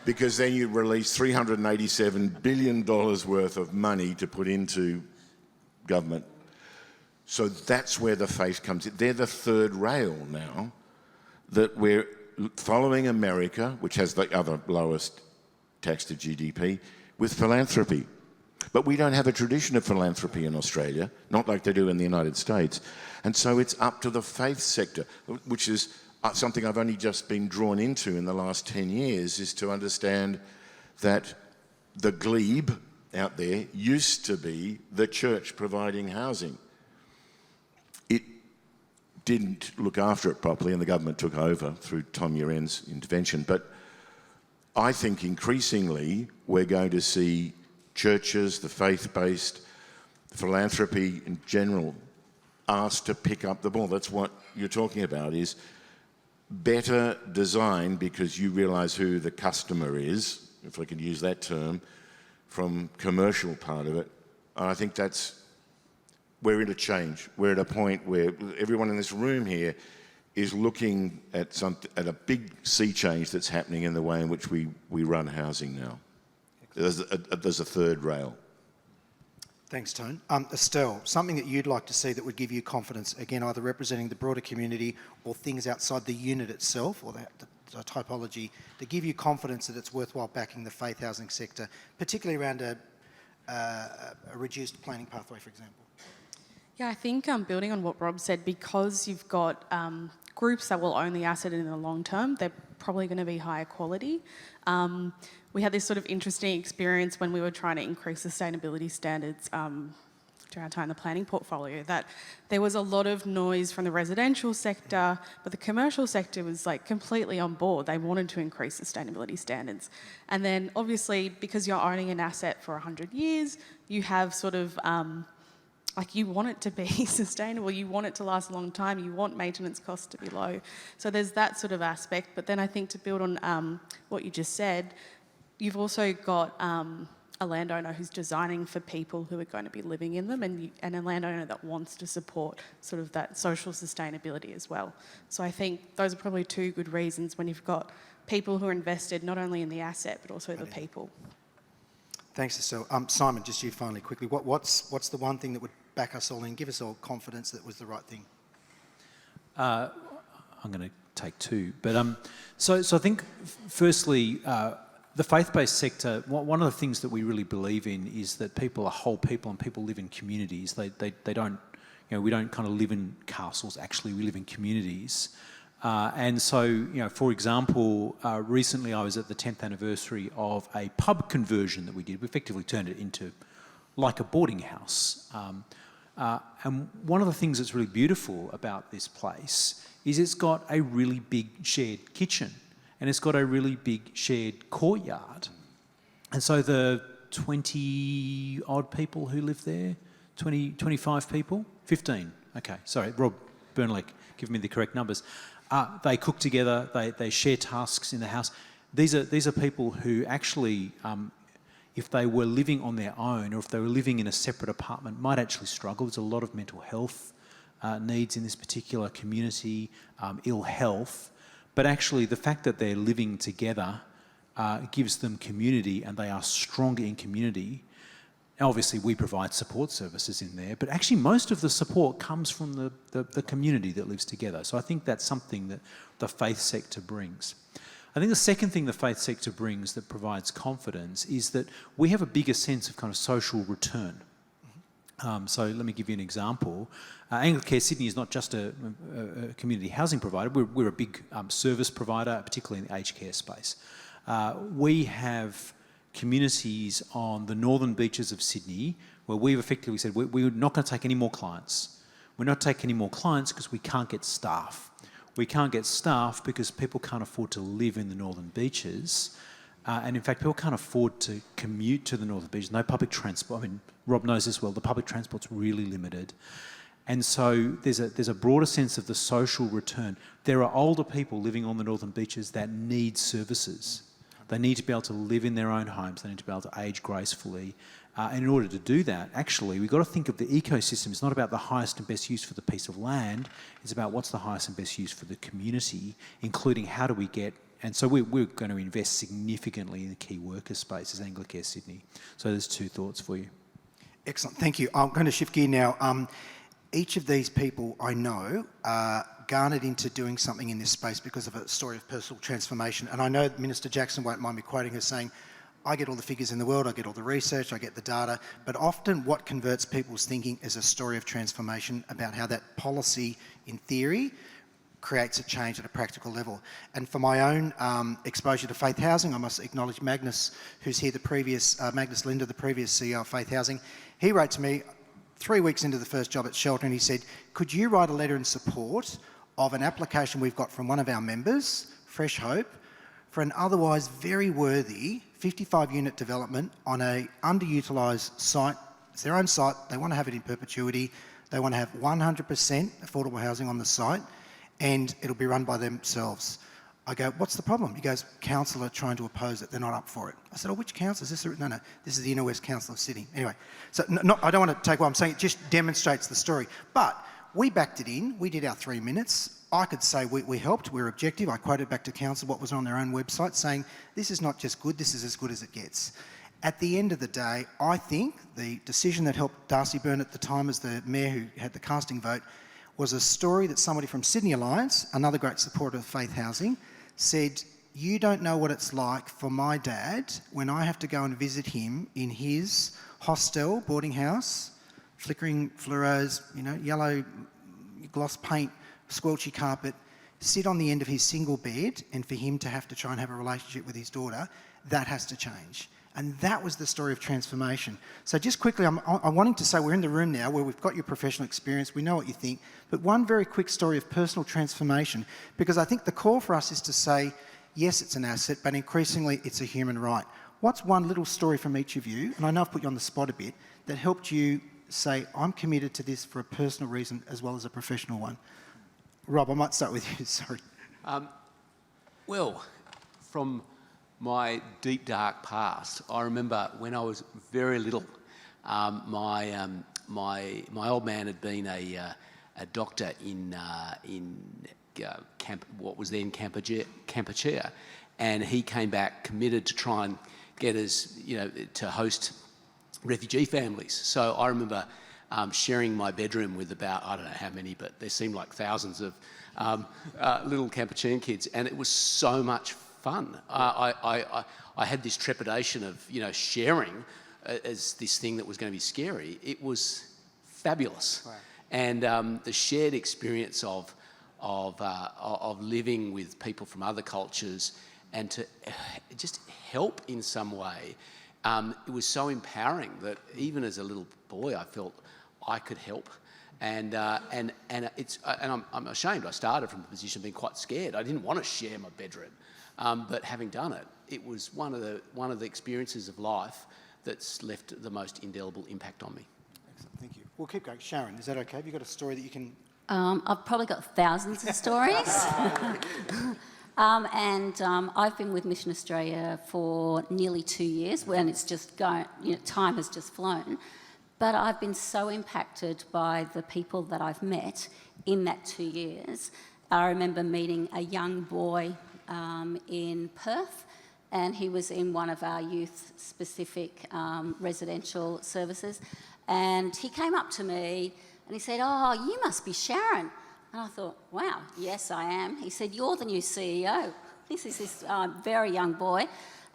Because then you release $387 billion worth of money to put into government. So that's where the faith comes in. They're the third rail now, that we're following America, which has the other lowest tax to GDP, with philanthropy. But we don't have a tradition of philanthropy in Australia, not like they do in the United States. And so it's up to the faith sector, which is something I've only just been drawn into in the last 10 years, is to understand that the glebe out there used to be the church providing housing. It didn't look after it properly, and the government took over through Tom Uren's intervention. But I think increasingly we're going to see churches, the faith-based, philanthropy in general, asked to pick up the ball. That's what you're talking about, is better design, because you realise who the customer is, if I could use that term, from commercial part of it. And I think we're in a change. We're at a point where everyone in this room here is looking at a big sea change that's happening in the way in which we run housing now. There's a third rail. Thanks, Tone. Estelle, something that you'd like to see that would give you confidence, again, either representing the broader community or things outside the unit itself, or the typology, to give you confidence that it's worthwhile backing the faith housing sector, particularly around a reduced planning pathway, for example? Yeah, I think building on what Rob said, because you've got groups that will own the asset in the long term, they're probably going to be higher quality. We had this sort of interesting experience when we were trying to increase sustainability standards during our time in the planning portfolio, that there was a lot of noise from the residential sector, but the commercial sector was like completely on board. They wanted to increase sustainability standards. And then obviously, because you're owning an asset for 100 years, you have sort of you want it to be sustainable, you want it to last a long time, you want maintenance costs to be low. So there's that sort of aspect. But then I think to build on what you just said, you've also got a landowner who's designing for people who are going to be living in them, and a landowner that wants to support sort of that social sustainability as well. So I think those are probably two good reasons when you've got people who are invested not only in the asset but also the people. Thanks, Estelle. Simon, just you finally quickly. What's the one thing that would back us all in, give us all confidence that was the right thing? I'm going to take two. But so I think, firstly, the faith-based sector, one of the things that we really believe in is that people are whole people and people live in communities. They don't, we don't kind of live in castles, actually we live in communities. And so, for example, recently I was at the 10th anniversary of a pub conversion that we did. We effectively turned it into like a boarding house. And one of the things that's really beautiful about this place is it's got a really big shared kitchen and it's got a really big shared courtyard. And so the 20-odd people who live there, 25 people, 15, okay, sorry, Rob Burnley, give me the correct numbers. They cook together, they share tasks in the house. These are people who actually, if they were living on their own or if they were living in a separate apartment, might actually struggle. There's a lot of mental health needs in this particular community, ill health. But actually the fact that they're living together gives them community and they are stronger in community. Now, obviously, we provide support services in there, but actually most of the support comes from the community that lives together. So I think that's something that the faith sector brings. I think the second thing the faith sector brings that provides confidence is that we have a bigger sense of kind of social return. So let me give you an example. Anglicare Sydney is not just a community housing provider. We're a big service provider, particularly in the aged care space. We have communities on the northern beaches of Sydney where we've effectively said we're not going to take any more clients. We're not taking any more clients because we can't get staff. We can't get staff because people can't afford to live in the northern beaches. And in fact, people can't afford to commute to the northern beaches. No public transport. I mean, Rob knows this well. The public transport's really limited. And so there's a broader sense of the social return. There are older people living on the northern beaches that need services. They need to be able to live in their own homes. They need to be able to age gracefully. And in order to do that, actually, we've got to think of the ecosystem. It's not about the highest and best use for the piece of land. It's about what's the highest and best use for the community, including how do we get... And so we're going to invest significantly in the key worker space as Anglicare Sydney. So there's two thoughts for you. Excellent, thank you. I'm going to shift gear now. Each of these people I know are garnered into doing something in this space because of a story of personal transformation. And I know Minister Jackson won't mind me quoting her saying, I get all the figures in the world, I get all the research, I get the data, but often what converts people's thinking is a story of transformation about how that policy, in theory, creates a change at a practical level. And for my own exposure to Faith Housing, I must acknowledge Magnus, who's here, Magnus Linder, the previous CEO of Faith Housing. He wrote to me 3 weeks into the first job at Shelter, and he said, could you write a letter in support of an application we've got from one of our members, Fresh Hope, for an otherwise very worthy 55-unit development on a underutilised site. It's their own site, they want to have it in perpetuity, they want to have 100% affordable housing on the site, and it'll be run by themselves. I go, what's the problem? He goes, Councillor trying to oppose it, they're not up for it. I said, oh, which council is this? No, this is the Inner West Council of Sydney. Anyway, so I don't want to take what I'm saying, it just demonstrates the story. But we backed it in, we did our 3 minutes. I could say we helped, we're objective. I quoted back to council what was on their own website saying, this is not just good, this is as good as it gets. At the end of the day, I think the decision that helped Darcy Byrne at the time as the mayor who had the casting vote was a story that somebody from Sydney Alliance, another great supporter of Faith Housing, said, you don't know what it's like for my dad when I have to go and visit him in his hostel, boarding house, flickering fluoros, yellow gloss paint, squelchy carpet, sit on the end of his single bed, and for him to have to try and have a relationship with his daughter, that has to change. And that was the story of transformation. So just quickly, I'm wanting to say we're in the room now where we've got your professional experience, we know what you think, but one very quick story of personal transformation, because I think the call for us is to say, yes, it's an asset, but increasingly it's a human right. What's one little story from each of you, and I know I've put you on the spot a bit, that helped you say, I'm committed to this for a personal reason as well as a professional one? Rob, I might start with you, sorry. Well, from my deep, dark past, I remember when I was very little, my old man had been a doctor in what was then Kampuchea, and he came back committed to try and get us, to host refugee families. So I remember sharing my bedroom with about, I don't know how many, but there seemed like thousands of little Kampuchean kids, and it was so much fun. I had this trepidation of, sharing as this thing that was going to be scary. It was fabulous. Wow. And the shared experience of living with people from other cultures and to just help in some way, it was so empowering that even as a little boy, I felt I could help, and I'm ashamed. I started from a position of being quite scared. I didn't want to share my bedroom, but having done it, it was one of the experiences of life that's left the most indelible impact on me. Excellent, thank you. We'll keep going. Sharon, is that okay? Have you got a story that you can? I've probably got thousands of stories. I've been with Mission Australia for nearly 2 years, when it's just going, time has just flown. But I've been so impacted by the people that I've met in that 2 years. I remember meeting a young boy in Perth, and he was in one of our youth-specific residential services. And he came up to me and he said, "Oh, you must be Sharon." And I thought, wow, yes, I am. He said, "You're the new CEO." This is this very young boy.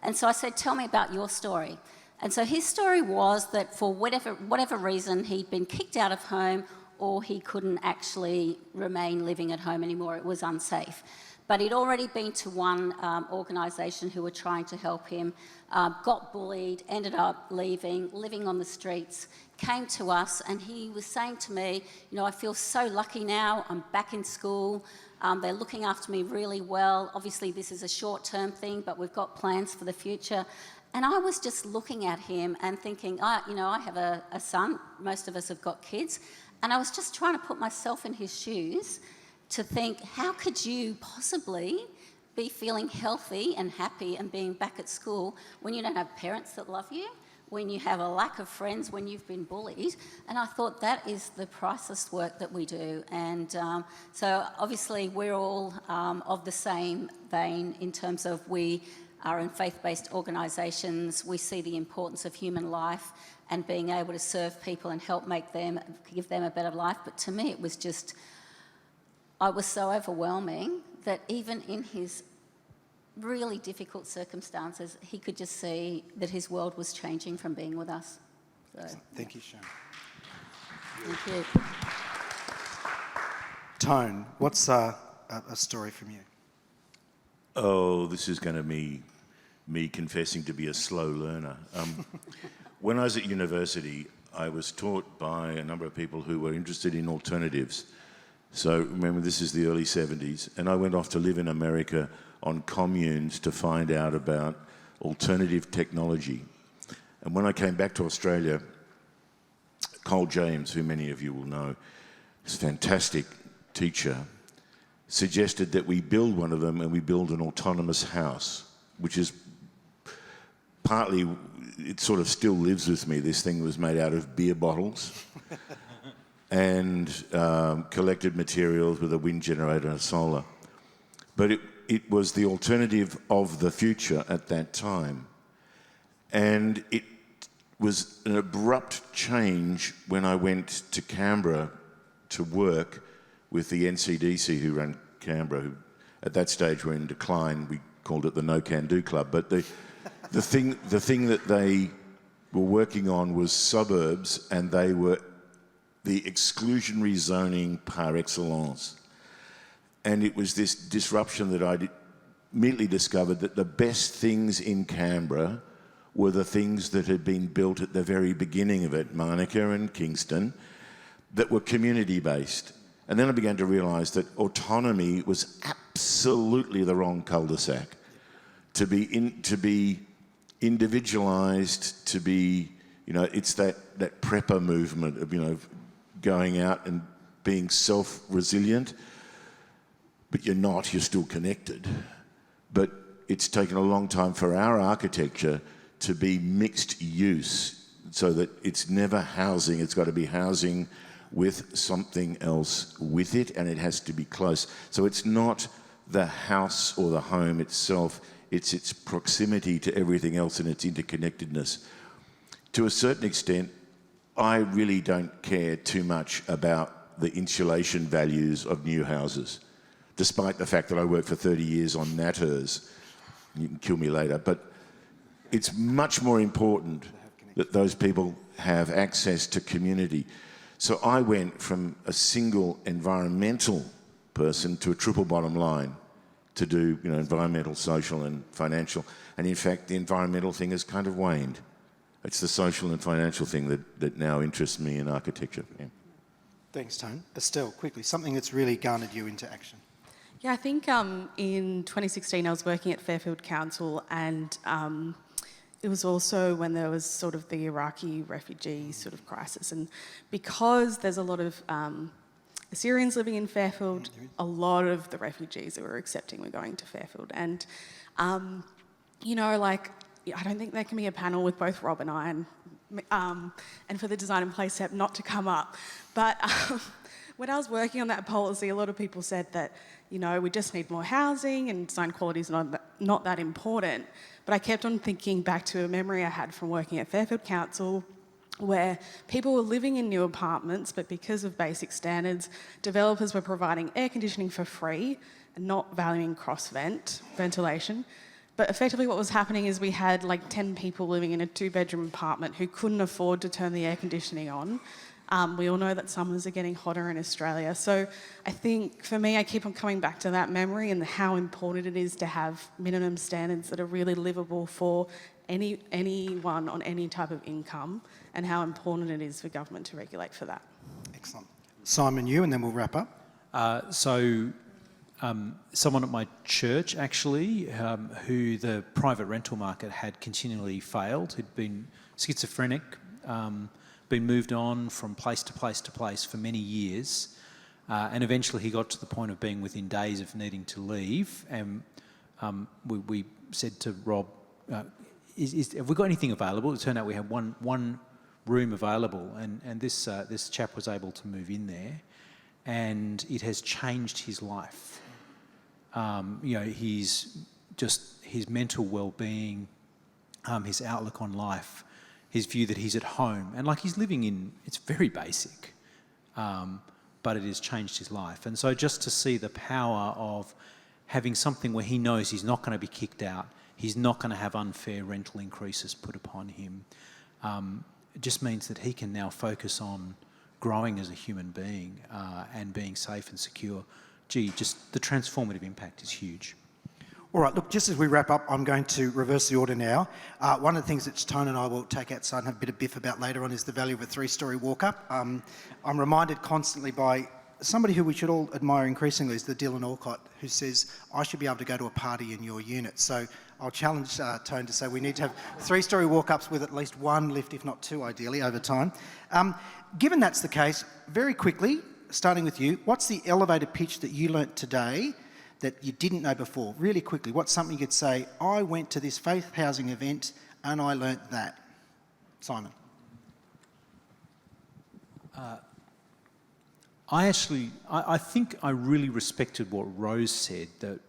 And so I said, "Tell me about your story." And so his story was that for whatever reason, he'd been kicked out of home, or he couldn't actually remain living at home anymore. It was unsafe. But he'd already been to one organisation who were trying to help him, got bullied, ended up leaving, living on the streets, came to us, and he was saying to me, you know, I feel so lucky now, I'm back in school, they're looking after me really well. Obviously this is a short-term thing, but we've got plans for the future. And I was just looking at him and thinking, you know, I have a son, most of us have got kids, and I was just trying to put myself in his shoes to think, how could you possibly be feeling healthy and happy and being back at school when you don't have parents that love you, when you have a lack of friends, when you've been bullied? And I thought that is the priceless work that we do. And so obviously we're all of the same vein in terms of we are in faith-based organisations. We see the importance of human life and being able to serve people and help give them a better life. But to me, it was so overwhelming that even in his really difficult circumstances, he could just see that his world was changing from being with us. So, Thank you, Sharon. thank you. Tone, what's a story from you? Oh, this is going to be me confessing to be a slow learner. When I was at university, I was taught by a number of people who were interested in alternatives. So remember, this is the early 70s, and I went off to live in America on communes to find out about alternative technology. And when I came back to Australia, Cole James, who many of you will know, is a fantastic teacher, suggested that we build one of them and we build an autonomous house, which is partly, it sort of still lives with me. This thing was made out of beer bottles and collected materials with a wind generator and solar. But it was the alternative of the future at that time. And it was an abrupt change when I went to Canberra to work with the NCDC who ran Canberra, who at that stage were in decline. We called it the No Can Do Club. But the thing that they were working on was suburbs, and they were the exclusionary zoning par excellence. And it was this disruption that I immediately discovered that the best things in Canberra were the things that had been built at the very beginning of it, Manuka and Kingston, that were community-based. And then I began to realise that autonomy was absolutely the wrong cul-de-sac. To be individualised, to be, you know, it's that prepper movement of, you know, going out and being self-resilient, but you're not, you're still connected. But it's taken a long time for our architecture to be mixed use, so that it's never housing, it's got to be housing with something else with it, and it has to be close. So it's not the house or the home itself, it's its proximity to everything else and its interconnectedness. To a certain extent, I really don't care too much about the insulation values of new houses, despite the fact that I worked for 30 years on NatHERS. You can kill me later, but it's much more important that those people have access to community. So I went from a single environmental person to a triple bottom line to do, you know, environmental, social and financial. And in fact, the environmental thing has kind of waned. It's the social and financial thing that now interests me in architecture. Yeah. Thanks, Tone. Estelle, quickly, something that's really garnered you into action. Yeah, I think in 2016 I was working at Fairfield Council, and it was also when there was sort of the Iraqi refugee sort of crisis. And because there's a lot of Assyrians living in Fairfield, a lot of the refugees that we're accepting were going to Fairfield. And, you know, like, I don't think there can be a panel with both Rob and I, and for the design and place step not to come up. But when I was working on that policy, a lot of people said that, you know, we just need more housing and design quality is not that important. But I kept on thinking back to a memory I had from working at Fairfield Council, where people were living in new apartments, but because of basic standards, developers were providing air conditioning for free and not valuing ventilation. But effectively what was happening is we had like 10 people living in a 2-bedroom apartment who couldn't afford to turn the air conditioning on, We all know that summers are getting hotter in Australia. So I think for me, I keep on coming back to that memory and how important it is to have minimum standards that are really livable for anyone on any type of income, and how important it is for government to regulate for that. Excellent. Simon, you, and then we'll wrap up. Someone at my church, actually, who the private rental market had continually failed, who'd been schizophrenic, been moved on from place to place to place for many years, and eventually he got to the point of being within days of needing to leave, and we said to Rob, have we got anything available? It turned out we had one room available, and this chap was able to move in there, and it has changed his life. His mental well-being, his outlook on life, his view that he's at home, and he's living in, it's very basic, but it has changed his life. And so just to see the power of having something where he knows he's not going to be kicked out, he's not going to have unfair rental increases put upon him, it just means that he can now focus on growing as a human being and being safe and secure. Just the transformative impact is huge. All right, look, just as we wrap up, I'm going to reverse the order now. One of the things that Tone and I will take outside and have a bit of biff about later on is the value of a 3-storey walk-up. I'm reminded constantly by somebody who we should all admire increasingly is the Dylan Alcott, who says, I should be able to go to a party in your unit. So I'll challenge Tone to say we need to have 3-storey walk-ups with at least one lift, if not two, ideally, over time. Given that's the case, very quickly, starting with you, what's the elevator pitch that you learnt today that you didn't know before? Really quickly, what's something you could say, I went to this faith housing event and I learnt that? Simon. I think I really respected what Rose said, that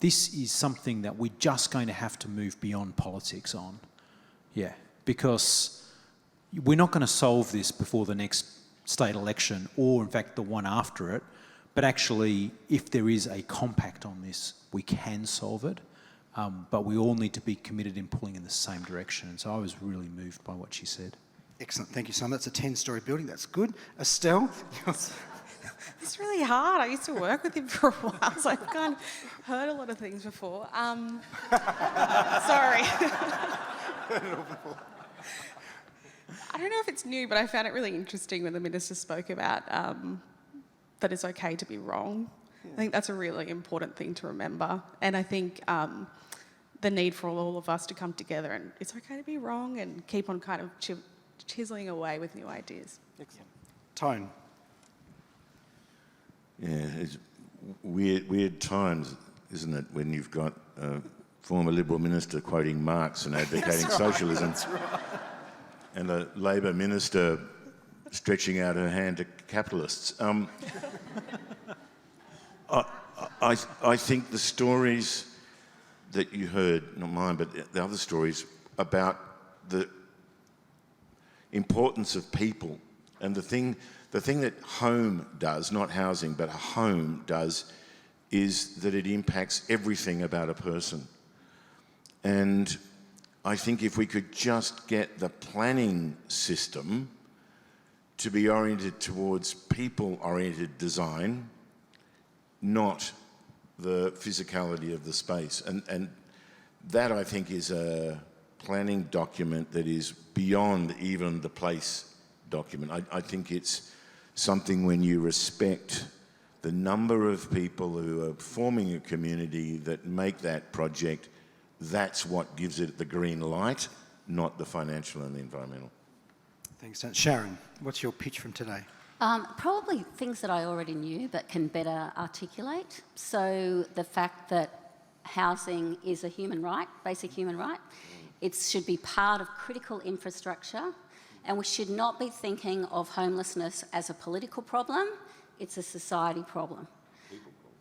this is something that we're just going to have to move beyond politics on. Yeah, because we're not going to solve this before the next state election or, in fact, the one after it. But actually, if there is a compact on this, we can solve it. But we all need to be committed in pulling in the same direction. And so I was really moved by what she said. Excellent. Thank you, Simon. That's a 10-storey building. That's good. Estelle? It's really hard. I used to work with him for a while, so I've kind of heard a lot of things before. Sorry. I don't know if it's new, but I found it really interesting when the Minister spoke about that it's okay to be wrong. Yeah. I think that's a really important thing to remember. And I think the need for all of us to come together and it's okay to be wrong and keep on kind of chiseling away with new ideas. Excellent. Tone. Yeah, it's weird times, isn't it, when you've got a former Liberal Minister quoting Marx and advocating socialism. That's right. And a Labor Minister stretching out her hand to capitalists. I think the stories that you heard, not mine, but the other stories about the importance of people and the thing that home does, not housing, but a home does, is that it impacts everything about a person. And I think if we could just get the planning system to be oriented towards people-oriented design, not the physicality of the space. And that, I think, is a planning document that is beyond even the place document. I think it's something when you respect the number of people who are forming a community that make that project, that's what gives it the green light, not the financial and the environmental. Thanks. Sharon, what's your pitch from today? Probably things that I already knew but can better articulate. So the fact that housing is a human right, basic human right. It should be part of critical infrastructure, and we should not be thinking of homelessness as a political problem. It's a society problem.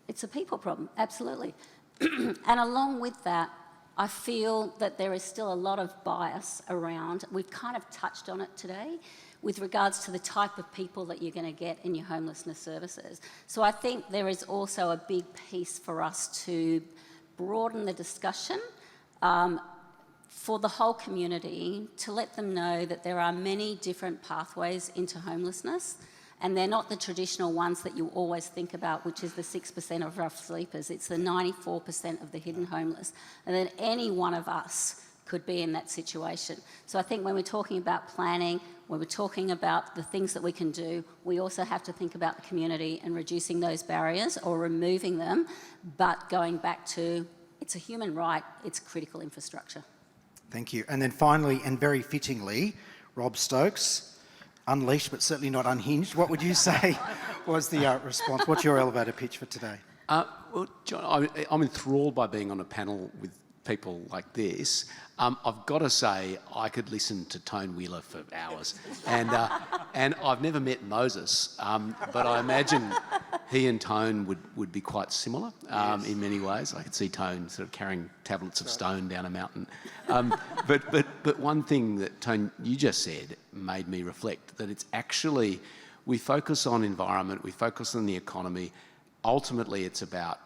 It's a people problem, absolutely. And along with that, I feel that there is still a lot of bias around. We've kind of touched on it today with regards to the type of people that you're going to get in your homelessness services. So I think there is also a big piece for us to broaden the discussion for the whole community to let them know that there are many different pathways into homelessness, and they're not the traditional ones that you always think about, which is the 6% of rough sleepers. It's the 94% of the hidden homeless, and then any one of us could be in that situation. So I think when we're talking about planning, when we're talking about the things that we can do, we also have to think about the community and reducing those barriers or removing them, but going back to it's a human right, it's critical infrastructure. Thank you. And then finally, and very fittingly, Rob Stokes, unleashed but certainly not unhinged. What would you say was the response? What's your elevator pitch for today? Well, John, I'm enthralled by being on a panel with people like this. I've got to say, I could listen to Tone Wheeler for hours, and I've never met Moses, but I imagine he and Tone would be quite similar in many ways. I could see Tone sort of carrying tablets of stone down a mountain. But one thing that Tone you just said made me reflect that it's actually we focus on environment, we focus on the economy. Ultimately, it's about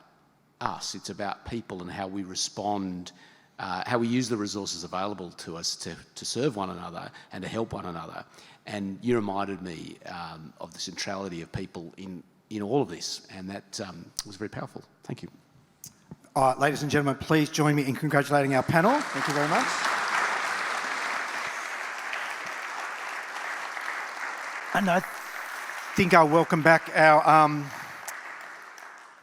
us. It's about people and how we respond, how we use the resources available to us to serve one another and to help one another. And you reminded me of the centrality of people in all of this, and that was very powerful. Thank you. Ladies and gentlemen, please join me in congratulating our panel. Thank you very much. And I think I'll welcome back our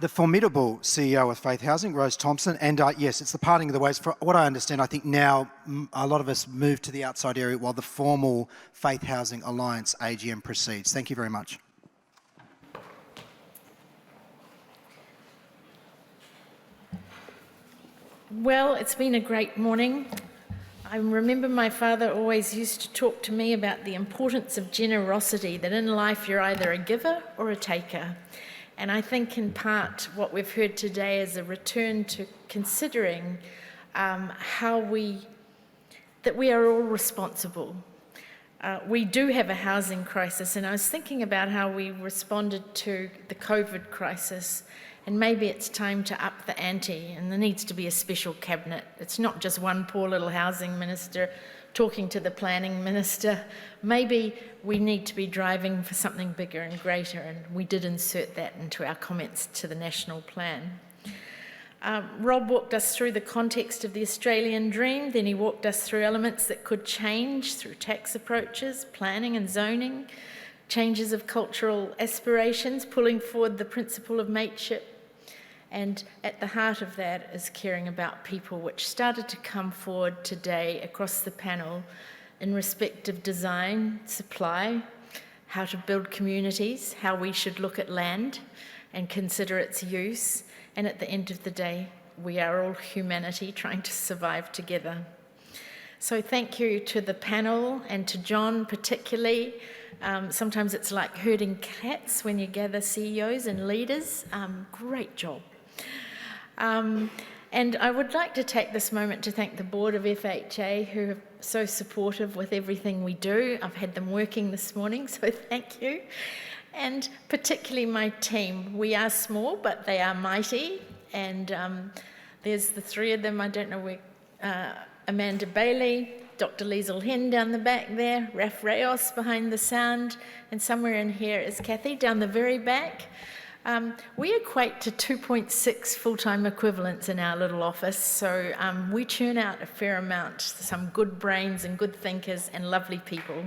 the formidable CEO of Faith Housing, Rose Thomson, and yes, it's the parting of the ways. For what I understand, I think now a lot of us move to the outside area while the formal Faith Housing Alliance AGM proceeds. Thank you very much. Well, it's been a great morning. I remember my father always used to talk to me about the importance of generosity, that in life you're either a giver or a taker. And I think in part what we've heard today is a return to considering that we are all responsible. We do have a housing crisis, and I was thinking about how we responded to the COVID crisis, and maybe it's time to up the ante, and there needs to be a special cabinet. It's not just one poor little housing minister talking to the planning minister. Maybe we need to be driving for something bigger and greater, and we did insert that into our comments to the national plan. Rob walked us through the context of the Australian dream, then he walked us through elements that could change through tax approaches, planning and zoning, changes of cultural aspirations, pulling forward the principle of mateship. And at the heart of that is caring about people, which started to come forward today across the panel in respect of design, supply, how to build communities, how we should look at land and consider its use. And at the end of the day, we are all humanity trying to survive together. So thank you to the panel and to John particularly. Sometimes it's like herding cats when you gather CEOs and leaders. Great job. And I would like to take this moment to thank the board of FHA, who are so supportive with everything we do. I've had them working this morning, so thank you. And particularly my team. We are small, but they are mighty. And there's the three of them. I don't know where, Amanda Bailey, Dr. Liesl Hen down the back there, Raf Reyes behind the sound, and somewhere in here is Kathy down the very back. We equate to 2.6 full-time equivalents in our little office, so we churn out a fair amount, some good brains and good thinkers and lovely people.